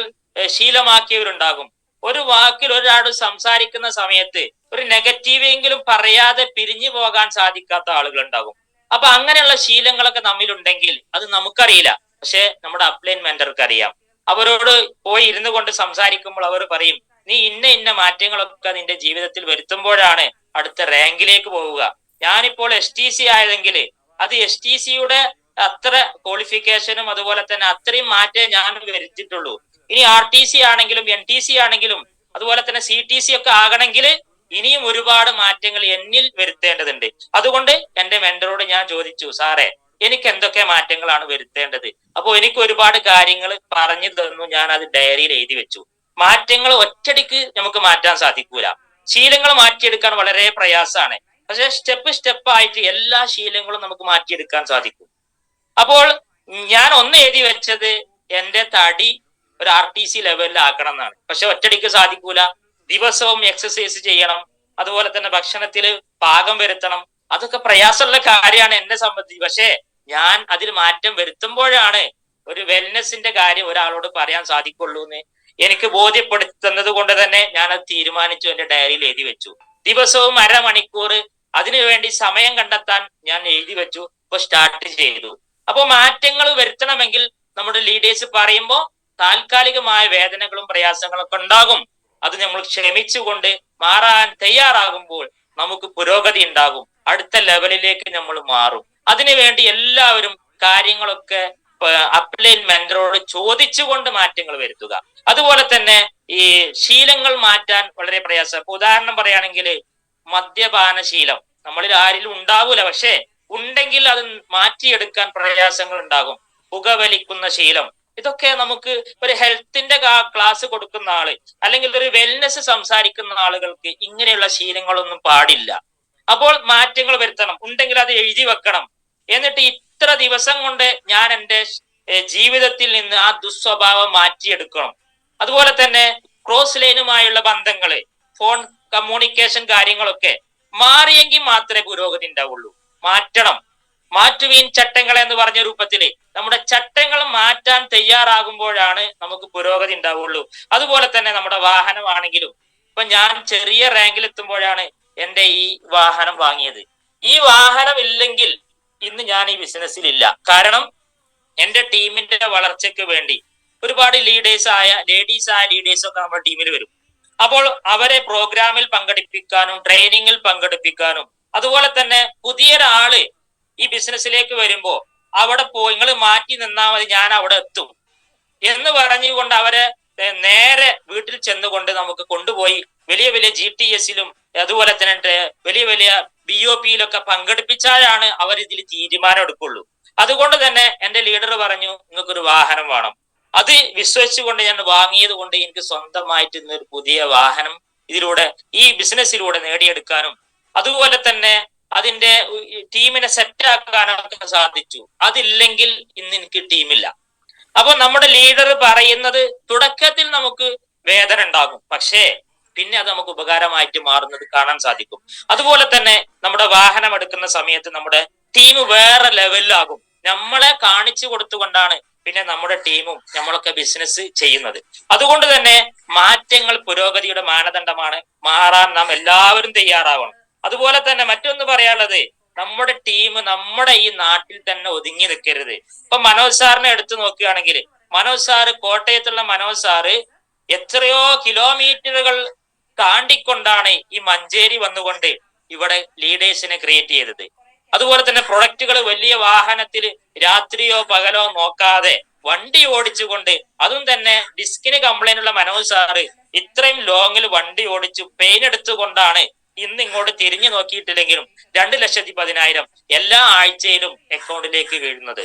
ശീലമാക്കിയവരുണ്ടാകും. ഒരു വാക്കിൽ ഒരാൾ സംസാരിക്കുന്ന സമയത്ത് ഒരു നെഗറ്റീവെങ്കിലും പറയാതെ പിരിഞ്ഞു പോകാൻ സാധിക്കാത്ത ആളുകൾ ഉണ്ടാകും. അപ്പൊ അങ്ങനെയുള്ള ശീലങ്ങളൊക്കെ നമ്മിലുണ്ടെങ്കിൽ അത് നമുക്കറിയില്ല. പക്ഷെ നമ്മുടെ അപ്ലൈൻ മെന്റർക്ക് അറിയാം. അവരോട് പോയി ഇരുന്നു കൊണ്ട് സംസാരിക്കുമ്പോൾ അവർ പറയും, നീ ഇന്ന മാറ്റങ്ങളൊക്കെ നിന്റെ ജീവിതത്തിൽ വരുത്തുമ്പോഴാണ് അടുത്ത റാങ്കിലേക്ക് പോവുക. ഞാനിപ്പോൾ STC ആയതെങ്കിൽ അത് STCയുടെ അത്ര ക്വാളിഫിക്കേഷനും അതുപോലെ തന്നെ അത്രയും മാറ്റേ ഞാൻ വരുത്തിയിട്ടുള്ളൂ. ഇനി RTC ആണെങ്കിലും NTC ആണെങ്കിലും അതുപോലെ തന്നെ CTC ഒക്കെ ആകണമെങ്കിൽ ഇനിയും ഒരുപാട് മാറ്റങ്ങൾ എന്നിൽ വരുത്തേണ്ടതുണ്ട്. അതുകൊണ്ട് എന്റെ മെന്ററോട് ഞാൻ ചോദിച്ചു, സാറേ എനിക്ക് എന്തൊക്കെ മാറ്റങ്ങളാണ് വരുത്തേണ്ടത്? അപ്പൊ എനിക്ക് ഒരുപാട് കാര്യങ്ങൾ പറഞ്ഞു തന്നു. ഞാൻ അത് ഡയറിയിൽ എഴുതി വെച്ചു. മാറ്റങ്ങൾ ഒറ്റടിക്ക് നമുക്ക് മാറ്റാൻ സാധിക്കൂല. ശീലങ്ങൾ മാറ്റിയെടുക്കാൻ വളരെ പ്രയാസമാണ്. പക്ഷെ സ്റ്റെപ്പ് ആയിട്ട് എല്ലാ ശീലങ്ങളും നമുക്ക് മാറ്റിയെടുക്കാൻ സാധിക്കും. അപ്പോൾ ഞാൻ ഒന്ന് എഴുതി വെച്ചത് എന്റെ തടി ഒരു RTC ലെവലിൽ ആക്കണം എന്നാണ്. പക്ഷെ ഒറ്റടിക്ക് സാധിക്കൂല. ദിവസവും എക്സസൈസ് ചെയ്യണം. അതുപോലെ തന്നെ ഭക്ഷണത്തിൽ പാകം വരുത്തണം. അതൊക്കെ പ്രയാസമുള്ള കാര്യമാണ് എന്നെ സംബന്ധിച്ച്. പക്ഷെ ഞാൻ അതിൽ മാറ്റം വരുത്തുമ്പോഴാണ് ഒരു വെൽനെസിന്റെ കാര്യം ഒരാളോട് പറയാൻ സാധിക്കുള്ളൂ എന്ന് എനിക്ക് ബോധ്യപ്പെടുത്തുന്നത് കൊണ്ട് തന്നെ ഞാൻ അത് തീരുമാനിച്ചു. എന്റെ ഡയറിയിൽ എഴുതി വെച്ചു. ദിവസവും അരമണിക്കൂർ അതിനുവേണ്ടി സമയം കണ്ടെത്താൻ ഞാൻ എഴുതി വെച്ചു. ഇപ്പൊ സ്റ്റാർട്ട് ചെയ്തു. അപ്പോൾ മാറ്റങ്ങൾ വരുത്തണമെങ്കിൽ നമ്മുടെ ലീഡേഴ്സ് പറയുമ്പോൾ താൽക്കാലികമായ വേദനകളും പ്രയാസങ്ങളും ഒക്കെ ഉണ്ടാകും. അത് നമ്മൾ ക്ഷമിച്ചുകൊണ്ട് മാറാൻ തയ്യാറാകുമ്പോൾ നമുക്ക് പുരോഗതി ഉണ്ടാകും, അടുത്ത ലെവലിലേക്ക് നമ്മൾ മാറും. അതിനുവേണ്ടി എല്ലാവരും കാര്യങ്ങളൊക്കെ അപ്ലൈൻ മെന്ററോട് ചോദിച്ചുകൊണ്ട് മാറ്റങ്ങൾ വരുത്തുക. അതുപോലെ തന്നെ ഈ ശീലങ്ങൾ മാറ്റാൻ വളരെ പ്രയാസം. ഇപ്പൊ ഉദാഹരണം പറയുകയാണെങ്കിൽ മദ്യപാന ശീലം നമ്മളിൽ ആരിലും ഉണ്ടാവൂല, പക്ഷെ ഉണ്ടെങ്കിൽ അത് മാറ്റിയെടുക്കാൻ പ്രയാസങ്ങൾ ഉണ്ടാകും. പുകവലിക്കുന്ന ശീലം, ഇതൊക്കെ നമുക്ക് ഒരു ഹെൽത്തിന്റെ ക്ലാസ് കൊടുക്കുന്ന ആള് അല്ലെങ്കിൽ ഒരു വെൽനെസ് സംസാരിക്കുന്ന ആളുകൾക്ക് ഇങ്ങനെയുള്ള ശീലങ്ങളൊന്നും പാടില്ല. അപ്പോൾ മാറ്റങ്ങൾ വരുത്തണം, ഉണ്ടെങ്കിൽ അത് എഴുതി വെക്കണം. എന്നിട്ട് ഇത്ര ദിവസം കൊണ്ട് ഞാൻ എൻ്റെ ജീവിതത്തിൽ നിന്ന് ആ ദുസ്വഭാവം മാറ്റിയെടുക്കണം. അതുപോലെ തന്നെ ക്രോസ് ലൈനുമായുള്ള ബന്ധങ്ങള്, ഫോൺ കമ്മ്യൂണിക്കേഷൻ കാര്യങ്ങളൊക്കെ മാറിയെങ്കിൽ മാത്രമേ പുരോഗതി ഉണ്ടാവുള്ളൂ. മാറ്റണം. മാറ്റുവീൻ ചട്ടങ്ങൾ എന്ന് പറഞ്ഞ രൂപത്തില് നമ്മുടെ ചട്ടങ്ങൾ മാറ്റാൻ തയ്യാറാകുമ്പോഴാണ് നമുക്ക് പുരോഗതി ഉണ്ടാവുള്ളൂ. അതുപോലെ തന്നെ നമ്മുടെ വാഹനമാണെങ്കിലും ഇപ്പൊ ഞാൻ ചെറിയ റാങ്കിൽ എത്തുമ്പോഴാണ് എൻ്റെ ഈ വാഹനം വാങ്ങിയത്. ഈ വാഹനം ഇല്ലെങ്കിൽ ഇന്ന് ഞാൻ ഈ ബിസിനസ്സിൽ ഇല്ല. കാരണം എൻ്റെ ടീമിന്റെ വളർച്ചയ്ക്ക് വേണ്ടി ഒരുപാട് ലേഡീസായ ലീഡേഴ്സ് ഒക്കെ നമ്മുടെ ടീമിൽ വരും. അപ്പോൾ അവരെ പ്രോഗ്രാമിൽ പങ്കെടുപ്പിക്കാനും ട്രെയിനിങ്ങിൽ പങ്കെടുപ്പിക്കാനും അതുപോലെ തന്നെ പുതിയൊരാള് ഈ ബിസിനസ്സിലേക്ക് വരുമ്പോ അവിടെ പോയി നിങ്ങൾ മാറ്റി നിന്നാൽ മതി, ഞാൻ അവിടെ എത്തും എന്ന് പറഞ്ഞുകൊണ്ട് അവരെ നേരെ വീട്ടിൽ ചെന്നുകൊണ്ട് നമുക്ക് കൊണ്ടുപോയി വലിയ വലിയ GTSലും അതുപോലെ തന്നെ വലിയ വലിയ BOPയിലൊക്കെ പങ്കെടുപ്പിച്ചാലാണ് അവർ ഇതിൽ തീരുമാനം എടുക്കുള്ളൂ. അതുകൊണ്ട് തന്നെ എൻ്റെ ലീഡർ പറഞ്ഞു നിങ്ങൾക്കൊരു വാഹനം വേണം. അത് വിശ്വസിച്ചുകൊണ്ട് ഞാൻ വാങ്ങിയത് കൊണ്ട് എനിക്ക് സ്വന്തമായിട്ട് ഇന്നൊരു പുതിയ വാഹനം ഇതിലൂടെ ഈ ബിസിനസ്സിലൂടെ നേടിയെടുക്കാനും അതുപോലെ തന്നെ അതിന്റെ ടീമിനെ സെറ്റ് ആക്കാനൊക്കെ സാധിച്ചു. അതില്ലെങ്കിൽ ഇന്ന് എനിക്ക് ടീമില്ല. അപ്പൊ നമ്മുടെ ലീഡർ പറയുന്നത് തുടക്കത്തിൽ നമുക്ക് വേദന ഉണ്ടാകും, പക്ഷേ പിന്നെ അത് നമുക്ക് ഉപകാരമായിട്ട് മാറുന്നത് കാണാൻ സാധിക്കും. അതുപോലെ തന്നെ നമ്മുടെ വാഹനം എടുക്കുന്ന സമയത്ത് നമ്മുടെ ടീം വേറെ ലെവലിലാകും. നമ്മളെ കാണിച്ചു കൊടുത്തുകൊണ്ടാണ് പിന്നെ നമ്മുടെ ടീമും നമ്മളൊക്കെ ബിസിനസ് ചെയ്യുന്നത്. അതുകൊണ്ട് തന്നെ മാറ്റങ്ങൾ പുരോഗതിയുടെ മാനദണ്ഡമാണ്. മാറാൻ നാം എല്ലാവരും തയ്യാറാവണം. അതുപോലെ തന്നെ മറ്റൊന്ന് പറയാനുള്ളത്, നമ്മുടെ ടീം നമ്മുടെ ഈ നാട്ടിൽ തന്നെ ഒതുങ്ങി നിൽക്കരുത്. ഇപ്പൊ മനോജ് സാറിനെ എടുത്തു നോക്കുകയാണെങ്കിൽ മനോജ് സാറ്, കോട്ടയത്തുള്ള മനോജ് സാറ് എത്രയോ കിലോമീറ്ററുകൾ താണ്ടിക്കൊണ്ടാണ് ഈ മഞ്ചേരി വന്നുകൊണ്ട് ഇവിടെ ലീഡേഴ്സിനെ ക്രിയേറ്റ് ചെയ്തത്. അതുപോലെ തന്നെ പ്രൊഡക്റ്റുകൾ വലിയ വാഹനത്തിൽ രാത്രിയോ പകലോ നോക്കാതെ വണ്ടി ഓടിച്ചുകൊണ്ട്, അതും തന്നെ ഡിസ്കിന് കംപ്ലൈന്റ് ഉള്ള മനോജ് സാറ് ഇത്രയും ലോങ്ങിൽ വണ്ടി ഓടിച്ചു പെയിൻ എടുത്തുകൊണ്ടാണ് ഇന്ന് ഇങ്ങോട്ട് തിരിഞ്ഞു നോക്കിയിട്ടില്ലെങ്കിലും 2,10,000 എല്ലാ ആഴ്ചയിലും അക്കൗണ്ടിലേക്ക് വീഴുന്നത്.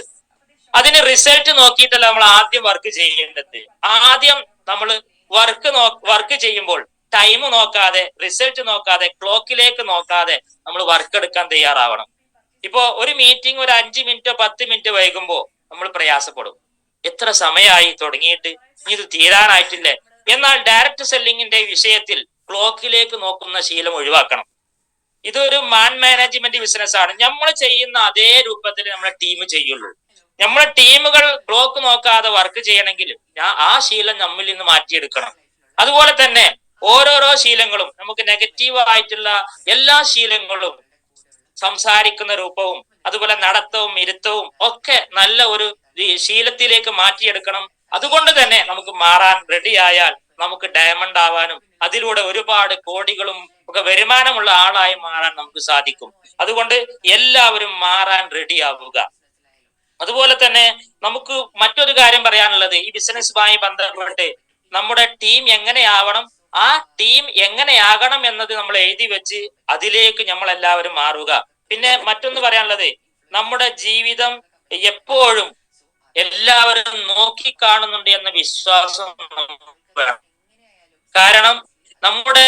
അതിന് റിസൾട്ട് നോക്കിയിട്ടല്ല നമ്മൾ ആദ്യം വർക്ക് ചെയ്യേണ്ടത്. ആദ്യം നമ്മൾ വർക്ക് ചെയ്യുമ്പോൾ ടൈം നോക്കാതെ, റിസൾട്ട് നോക്കാതെ, ക്ലോക്കിലേക്ക് നോക്കാതെ നമ്മൾ വർക്ക് എടുക്കാൻ തയ്യാറാവണം. ഇപ്പോ ഒരു മീറ്റിംഗ് ഒരു 5 മിനിറ്റോ 10 മിനിറ്റ് വൈകുമ്പോ നമ്മൾ പ്രയാസപ്പെടും. എത്ര സമയമായി തുടങ്ങിയിട്ട്, ഇനി ഇത് തീരാനായിട്ടില്ലേ? എന്നാൽ ഡയറക്റ്റ് സെല്ലിങ്ങിന്റെ വിഷയത്തിൽ ക്ലോക്കിലേക്ക് നോക്കുന്ന ശീലം ഒഴിവാക്കണം. ഇതൊരു മാനേജ്മെന്റ് ബിസിനസ് ആണ്. നമ്മൾ ചെയ്യുന്ന അതേ രൂപത്തിൽ നമ്മുടെ ടീം ചെയ്യുള്ളൂ. നമ്മുടെ ടീമുകൾ ക്ലോക്ക് നോക്കാതെ വർക്ക് ചെയ്യണമെങ്കിൽ ആ ശീലം നമ്മിൽ നിന്ന് മാറ്റിയെടുക്കണം. അതുപോലെ തന്നെ ഓരോരോ ശീലങ്ങളും, നമുക്ക് നെഗറ്റീവ് ആയിട്ടുള്ള എല്ലാ ശീലങ്ങളും, സംസാരിക്കുന്ന രൂപവും അതുപോലെ നടത്തവും ഇരുത്തവും ഒക്കെ നല്ല ഒരു ശീലത്തിലേക്ക് മാറ്റിയെടുക്കണം. അതുകൊണ്ട് തന്നെ നമുക്ക് മാറാൻ റെഡിയായാൽ നമുക്ക് ഡയമണ്ട് ആവാനും അതിലൂടെ ഒരുപാട് കോടികളും ഒക്കെ വരുമാനമുള്ള ആളായി മാറാൻ നമുക്ക് സാധിക്കും. അതുകൊണ്ട് എല്ലാവരും മാറാൻ റെഡിയാവുക. അതുപോലെ തന്നെ നമുക്ക് മറ്റൊരു കാര്യം പറയാനുള്ളത്, ഈ ബിസിനസ്സുമായി ബന്ധപ്പെട്ട് നമ്മുടെ ടീം എങ്ങനെയാവണം, ആ ടീം എങ്ങനെയാകണം എന്നത് നമ്മൾ എഴുതി വെച്ച് അതിലേക്ക് നമ്മൾ എല്ലാവരും മാറുക. പിന്നെ മറ്റൊന്ന് പറയാനുള്ളത്, നമ്മുടെ ജീവിതം എപ്പോഴും എല്ലാവരും നോക്കിക്കാണുന്നുണ്ട് എന്ന വിശ്വാസം വേണം. കാരണം നമ്മുടെ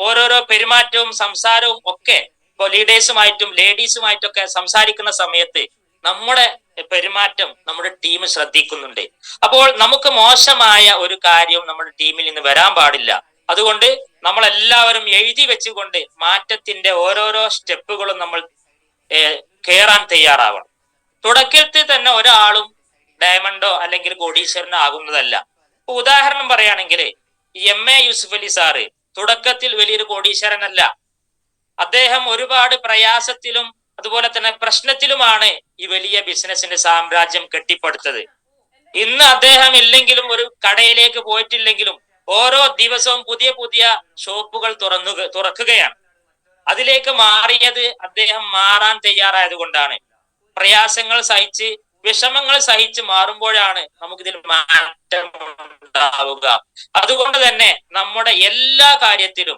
ഓരോരോ പെരുമാറ്റവും സംസാരവും ഒക്കെ ഇപ്പോൾ ലീഡേഴ്സുമായിട്ടും ലേഡീസുമായിട്ടൊക്കെ സംസാരിക്കുന്ന സമയത്ത് നമ്മുടെ പെരുമാറ്റം നമ്മുടെ ടീം ശ്രദ്ധിക്കുന്നുണ്ട്. അപ്പോൾ നമുക്ക് മോശമായ ഒരു കാര്യവും നമ്മുടെ ടീമിൽ നിന്ന് വരാൻ പാടില്ല. അതുകൊണ്ട് നമ്മൾ എല്ലാവരും എഴുതി വെച്ചുകൊണ്ട് മാറ്റത്തിന്റെ ഓരോരോ സ്റ്റെപ്പുകളും നമ്മൾ കയറാൻ തയ്യാറാവണം. തുടക്കത്തിൽ തന്നെ ഒരാളും ഡയമണ്ടോ അല്ലെങ്കിൽ കോടീശ്വരനോ ആകുന്നതല്ല. ഉദാഹരണം പറയുകയാണെങ്കിൽ MA യൂസുഫ് അലി സാറ് തുടക്കത്തിൽ വലിയൊരു കോടീശ്വരനല്ല. അദ്ദേഹം ഒരുപാട് പ്രയാസത്തിലും അതുപോലെ തന്നെ പ്രശ്നത്തിലുമാണ് ഈ വലിയ ബിസിനസിന്റെ സാമ്രാജ്യം കെട്ടിപ്പടുത്തത്. ഇന്ന് അദ്ദേഹം ഇല്ലെങ്കിലും, ഒരു കടയിലേക്ക് പോയിട്ടില്ലെങ്കിലും ഓരോ ദിവസവും പുതിയ പുതിയ ഷോപ്പുകൾ തുറക്കുകയാണ്. അതിലേക്ക് മാറിയത് അദ്ദേഹം മാറാൻ തയ്യാറായത് കൊണ്ടാണ്. പ്രയാസങ്ങൾ സഹിച്ച്, വിഷമങ്ങൾ സഹിച്ച് മാറുമ്പോഴാണ് നമുക്കിതിൽ മാറ്റം ഉണ്ടാവുക. അതുകൊണ്ട് തന്നെ നമ്മുടെ എല്ലാ കാര്യത്തിലും,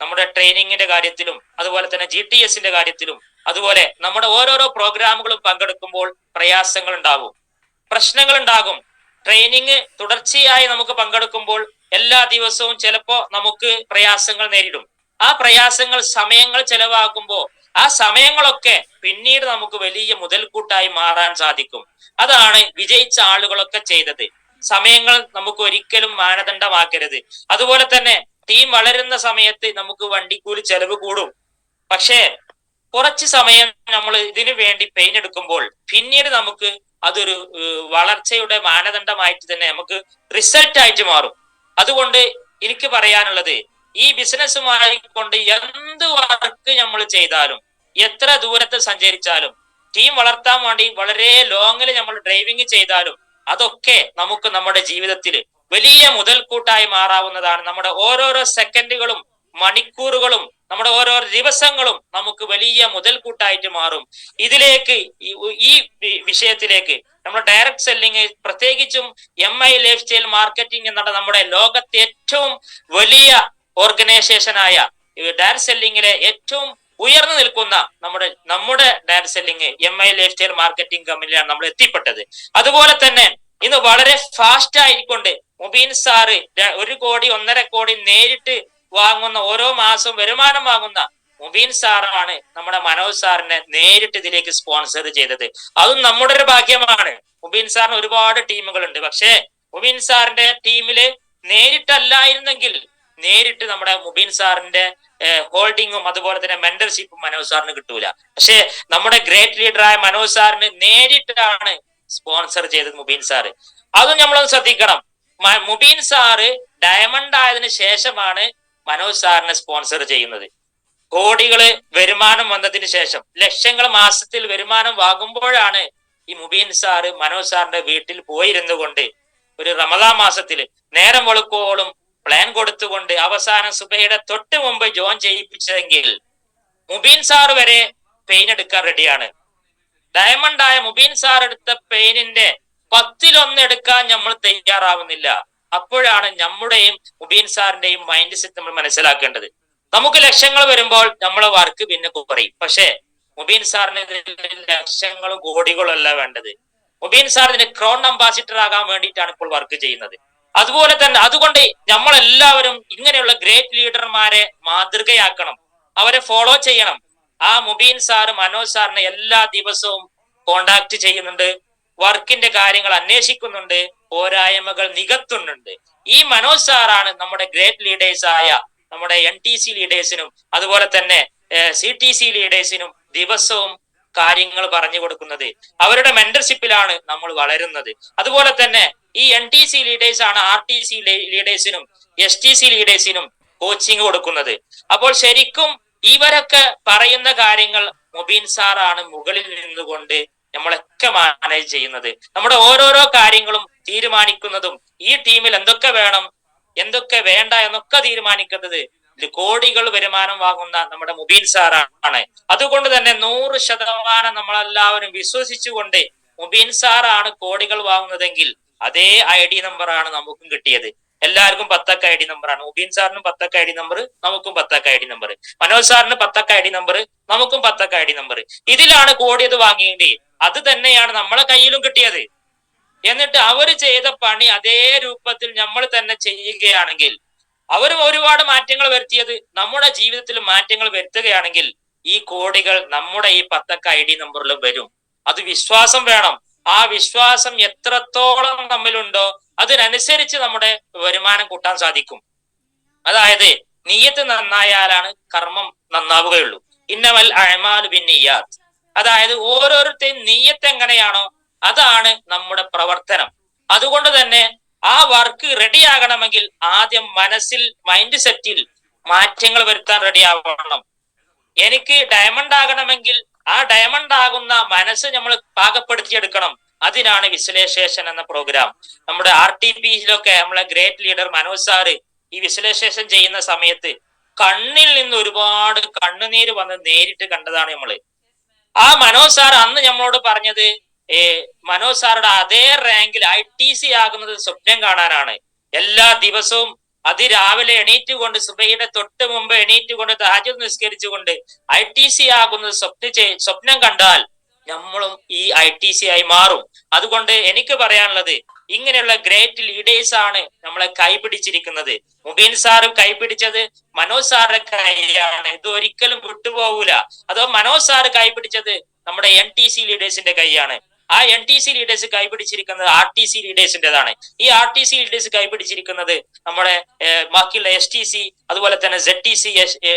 നമ്മുടെ ട്രെയിനിങ്ങിന്റെ കാര്യത്തിലും, അതുപോലെ തന്നെ GTSന്റെ കാര്യത്തിലും, അതുപോലെ നമ്മുടെ ഓരോരോ പ്രോഗ്രാമുകളും പങ്കെടുക്കുമ്പോൾ പ്രയാസങ്ങൾ ഉണ്ടാവും, പ്രശ്നങ്ങൾ ഉണ്ടാകും. ട്രെയിനിങ് തുടർച്ചയായി നമുക്ക് പങ്കെടുക്കുമ്പോൾ എല്ലാ ദിവസവും ചിലപ്പോ നമുക്ക് പ്രയാസങ്ങൾ നേരിടും. ആ പ്രയാസങ്ങൾ, സമയങ്ങൾ ചെലവാക്കുമ്പോൾ ആ സമയങ്ങളൊക്കെ പിന്നീട് നമുക്ക് വലിയ മുതൽക്കൂട്ടായി മാറാൻ സാധിക്കും. അതാണ് വിജയിച്ച ആളുകളൊക്കെ ചെയ്തത്. സമയങ്ങൾ നമുക്ക് ഒരിക്കലും മാനദണ്ഡമാക്കരുത്. അതുപോലെ തന്നെ ടീം വളരുന്ന സമയത്ത് നമുക്ക് വണ്ടിക്കൂലി ചെലവ് കൂടും. പക്ഷേ കുറച്ച് സമയം നമ്മൾ ഇതിനു വേണ്ടി പെയിൻ എടുക്കുമ്പോൾ പിന്നീട് നമുക്ക് അതൊരു വളർച്ചയുടെ മാനദണ്ഡമായിട്ട് തന്നെ നമുക്ക് റിസൾട്ട് ആയിട്ട് മാറും. അതുകൊണ്ട് എനിക്ക് പറയാനുള്ളത്, ഈ ബിസിനസ്സുമായി കൊണ്ട് എന്ത് വർക്ക് നമ്മൾ ചെയ്താലും, എത്ര ദൂരത്ത് സഞ്ചരിച്ചാലും, ടീം വളർത്താൻ വേണ്ടി വളരെ ലോങ്ങിൽ നമ്മൾ ഡ്രൈവിംഗ് ചെയ്താലും, അതൊക്കെ നമുക്ക് നമ്മുടെ ജീവിതത്തിൽ വലിയ മുതൽക്കൂട്ടായി മാറാവുന്നതാണ്. നമ്മുടെ ഓരോരോ സെക്കൻഡുകളും മണിക്കൂറുകളും നമ്മുടെ ഓരോ ദിവസങ്ങളും നമുക്ക് വലിയ മുതൽക്കൂട്ടായിട്ട് മാറും. ഇതിലേക്ക്, ഈ വിഷയത്തിലേക്ക് നമ്മുടെ ഡയറക്ട് സെല്ലിങ്, പ്രത്യേകിച്ചും MI ലൈഫ് സ്റ്റൈൽ മാർക്കറ്റിംഗ് എന്നുള്ള നമ്മുടെ ലോകത്തെ ഏറ്റവും വലിയ ഓർഗനൈസേഷനായ ഡയറക്ട് സെല്ലിങ്ങിലെ ഏറ്റവും ഉയർന്നു നിൽക്കുന്ന നമ്മുടെ direct selling MI life style marketing കമ്പനിയിലാണ് നമ്മൾ എത്തിപ്പെട്ടത്. അതുപോലെ തന്നെ ഇന്ന് വളരെ ഫാസ്റ്റ് ആയിക്കൊണ്ട് മുബീൻ സാറ് 1 കോടി 1.5 കോടി നേരിട്ട് വാങ്ങുന്ന, ഓരോ മാസവും വരുമാനം വാങ്ങുന്ന മുബീൻ സാറാണ് നമ്മുടെ മനോജ് സാറിനെ നേരിട്ട് ഇതിലേക്ക് സ്പോൺസർ ചെയ്തത്. അതും നമ്മുടെ ഒരു ഭാഗ്യമാണ്. മുബീൻ സാറിന് ഒരുപാട് ടീമുകളുണ്ട്. പക്ഷേ മുബീൻ സാറിന്റെ ടീമില് നേരിട്ടല്ലായിരുന്നെങ്കിൽ നേരിട്ട് നമ്മുടെ മുബീൻ സാറിന്റെ ഹോൾഡിങ്ങും അതുപോലെ തന്നെ മെന്റർഷിപ്പും മനോജ് സാറിന് കിട്ടൂല. പക്ഷെ നമ്മുടെ ഗ്രേറ്റ് ലീഡറായ മനോജ് സാറിന് നേരിട്ടാണ് സ്പോൺസർ ചെയ്തത് മുബീൻ സാറ്. അതും നമ്മളൊന്ന് ശ്രദ്ധിക്കണം. മുബീൻ സാറ് ഡയമണ്ട് ആയതിനു ശേഷമാണ് മനോജ് സാറിനെ സ്പോൺസർ ചെയ്യുന്നത്. കോടികള് വരുമാനം വന്നതിന് ശേഷം, ലക്ഷങ്ങൾ മാസത്തിൽ വരുമാനം വാങ്ങുമ്പോഴാണ് ഈ മുബീൻ സാറ് മനോജ് സാറിന്റെ വീട്ടിൽ പോയിരുന്നു കൊണ്ട് ഒരു റമദാൻ മാസത്തിൽ നേരം വെളുക്കോളം പ്ലാൻ കൊടുത്തുകൊണ്ട് അവസാനം സുബഹയുടെ തൊട്ട് മുമ്പ് ജോയിൻ ചെയ്യിപ്പിച്ചതെങ്കിൽ മുബീൻ സാർ വരെ പെയിൻ എടുക്കാൻ റെഡിയാണ്. ഡയമണ്ട് ആയ മുബീൻ സാർ എടുത്ത പെയിനിന്റെ 10-1 എടുക്കാൻ നമ്മൾ തയ്യാറാവുന്നില്ല. അപ്പോഴാണ് നമ്മുടെയും മുബീൻ സാറിന്റെയും മൈൻഡ് സെറ്റ് നമ്മൾ മനസ്സിലാക്കേണ്ടത്. നമുക്ക് ലക്ഷങ്ങൾ വരുമ്പോൾ നമ്മളെ വർക്ക് പിന്നെ കുറയും. പക്ഷേ മുബീൻ സാറിന് ലക്ഷങ്ങളും കോടികളും അല്ല വേണ്ടത്. മുബീൻ സാറിന് ക്രൗൺ അംബാസിഡർ ആകാൻ വേണ്ടിയിട്ടാണ് ഇപ്പോൾ വർക്ക് ചെയ്യുന്നത്. അതുപോലെ തന്നെ അതുകൊണ്ട് നമ്മൾ എല്ലാവരും ഇങ്ങനെയുള്ള ഗ്രേറ്റ് ലീഡർമാരെ മാതൃകയാക്കണം, അവരെ ഫോളോ ചെയ്യണം. ആ മുബീൻ സാറ് മനോജ് സാറിനെ എല്ലാ ദിവസവും കോണ്ടാക്ട് ചെയ്യുന്നുണ്ട്, വർക്കിന്റെ കാര്യങ്ങൾ അന്വേഷിക്കുന്നുണ്ട്, പോരായ്മകൾ നികത്തുന്നുണ്ട്. ഈ മനോജ് സാറാണ് നമ്മുടെ ഗ്രേറ്റ് ലീഡേഴ്സ് ആയ നമ്മുടെ NTC ലീഡേഴ്സിനും അതുപോലെ തന്നെ CTC ലീഡേഴ്സിനും ദിവസവും കാര്യങ്ങൾ പറഞ്ഞു കൊടുക്കുന്നത്. അവരുടെ മെന്റർഷിപ്പിലാണ് നമ്മൾ വളരുന്നത്. അതുപോലെ തന്നെ ഈ NTC ലീഡേഴ്സ് ആണ് RTC ലീഡേഴ്സിനും STC ലീഡേഴ്സിനും കോച്ചിങ് കൊടുക്കുന്നത്. അപ്പോൾ ശരിക്കും ഇവരൊക്കെ പറയുന്ന കാര്യങ്ങൾ മുബീൻ സാറാണ് മുകളിൽ നിന്നുകൊണ്ട് നമ്മളൊക്കെ മാനേജ് ചെയ്യുന്നത്. നമ്മുടെ ഓരോരോ കാര്യങ്ങളും തീരുമാനിക്കുന്നതും ഈ ടീമിൽ എന്തൊക്കെ വേണം എന്തൊക്കെ വേണ്ട എന്നൊക്കെ തീരുമാനിക്കുന്നത് കോടികൾ വരുമാനം വാങ്ങുന്ന നമ്മുടെ മുബീൻ സാറാണ്. അതുകൊണ്ട് തന്നെ 100% നമ്മളെല്ലാവരും വിശ്വസിച്ചുകൊണ്ട് മുബീൻ സാറാണ് കോടികൾ വാങ്ങുന്നതെങ്കിൽ അതേ ID നമ്പറാണ് നമുക്കും കിട്ടിയത്. എല്ലാവർക്കും 10 ID നമ്പറാണ്. മുബീൻ സാറിനും 10 ID നമ്പർ, നമുക്കും 10 ID നമ്പർ. മനോജ് സാറിന് 10 ID നമ്പർ, നമുക്കും 10 ID നമ്പർ. ഇതിലാണ് കോടിയത് വാങ്ങിയത്. അത് തന്നെയാണ് നമ്മളെ കയ്യിലും കിട്ടിയത്. എന്നിട്ട് അവര് ചെയ്ത പണി അതേ രൂപത്തിൽ നമ്മൾ തന്നെ ചെയ്യുകയാണെങ്കിൽ, അവരും ഒരുപാട് മാറ്റങ്ങൾ വരുത്തിയത് നമ്മുടെ ജീവിതത്തിൽ മാറ്റങ്ങൾ വരുത്തുകയാണെങ്കിൽ ഈ കോടികൾ നമ്മുടെ ഈ 10 ID നമ്പറിലും വരും. അത് വിശ്വാസം വേണം. ആ വിശ്വാസം എത്രത്തോളം നമ്മിലുണ്ടോ അതിനനുസരിച്ച് നമ്മുടെ വരുമാനം കൂട്ടാൻ സാധിക്കും. അതായത് നിയ്യത്ത് നന്നായാലാണ് കർമ്മം നന്നാവുകയുള്ളൂ. ഇന്നമൽ അഅ്മാലു ബിന്നിയ്യാത്ത്. അതായത് ഓരോരുത്തരും നിയ്യത്ത് എങ്ങനെയാണോ അതാണ് നമ്മുടെ പ്രവർത്തനം. അതുകൊണ്ട് തന്നെ ആ വർക്ക് റെഡി ആകണമെങ്കിൽ ആദ്യം മനസ്സിൽ, മൈൻഡ് സെറ്റിൽ മാറ്റങ്ങൾ വരുത്താൻ റെഡി ആവണം. എനിക്ക് ഡയമണ്ട് ആകണമെങ്കിൽ ആ ഡയമണ്ട് ആകുന്ന മനസ്സ് നമ്മൾ പാകപ്പെടുത്തിയെടുക്കണം. അതിനാണ് വിശ്ലേഷേഷൻ എന്ന പ്രോഗ്രാം. നമ്മുടെ RTPയിലൊക്കെ നമ്മളെ ഗ്രേറ്റ് ലീഡർ മനോജ് സാറ് ഈ വിശ്ലേഷേഷൻ ചെയ്യുന്ന സമയത്ത് കണ്ണിൽ നിന്ന് ഒരുപാട് കണ്ണുനീര് വന്ന് നേരിട്ട് കണ്ടതാണ് നമ്മള്. ആ മനോജ് സാർ അന്ന് നമ്മളോട് പറഞ്ഞത് മനോജ് സാറുടെ അതേ റാങ്കിൽ ITC ആകുന്നത് സ്വപ്നം കാണാനാണ്. എല്ലാ ദിവസവും അതിരാവിലെ എണീറ്റുകൊണ്ട് സുബഹിയുടെ തൊട്ട് മുമ്പ് എണീറ്റുകൊണ്ട് തഹജ്ജുദ് നിസ്കരിച്ചുകൊണ്ട് ITC ആകുന്നത് സ്വപ്നം കണ്ടാൽ നമ്മളും ഈ ITC ആയി മാറും. അതുകൊണ്ട് എനിക്ക് പറയാനുള്ളത്, ഇങ്ങനെയുള്ള ഗ്രേറ്റ് ലീഡേഴ്സ് ആണ് നമ്മളെ കൈപിടിച്ചിരിക്കുന്നത്. മുബീൻ സാറും കൈപിടിച്ചത് മനോജ് സാറിന്റെ കൈയാണ്, ഇത് ഒരിക്കലും വിട്ടുപോകൂല. അതോ മനോജ് സാറ് കൈപിടിച്ചത് നമ്മുടെ NTC ലീഡേഴ്സിന്റെ കൈയാണ്. ആ NTC ലീഡേഴ്സ് കൈപിടിച്ചിരിക്കുന്നത് RTC ലീഡേഴ്സിൻ്റെതാണ്. ഈ RTC ലീഡേഴ്സ് കൈപിടിച്ചിരിക്കുന്നത് നമ്മുടെ ബാക്കിയുള്ള STC, അതുപോലെ തന്നെ ZTC,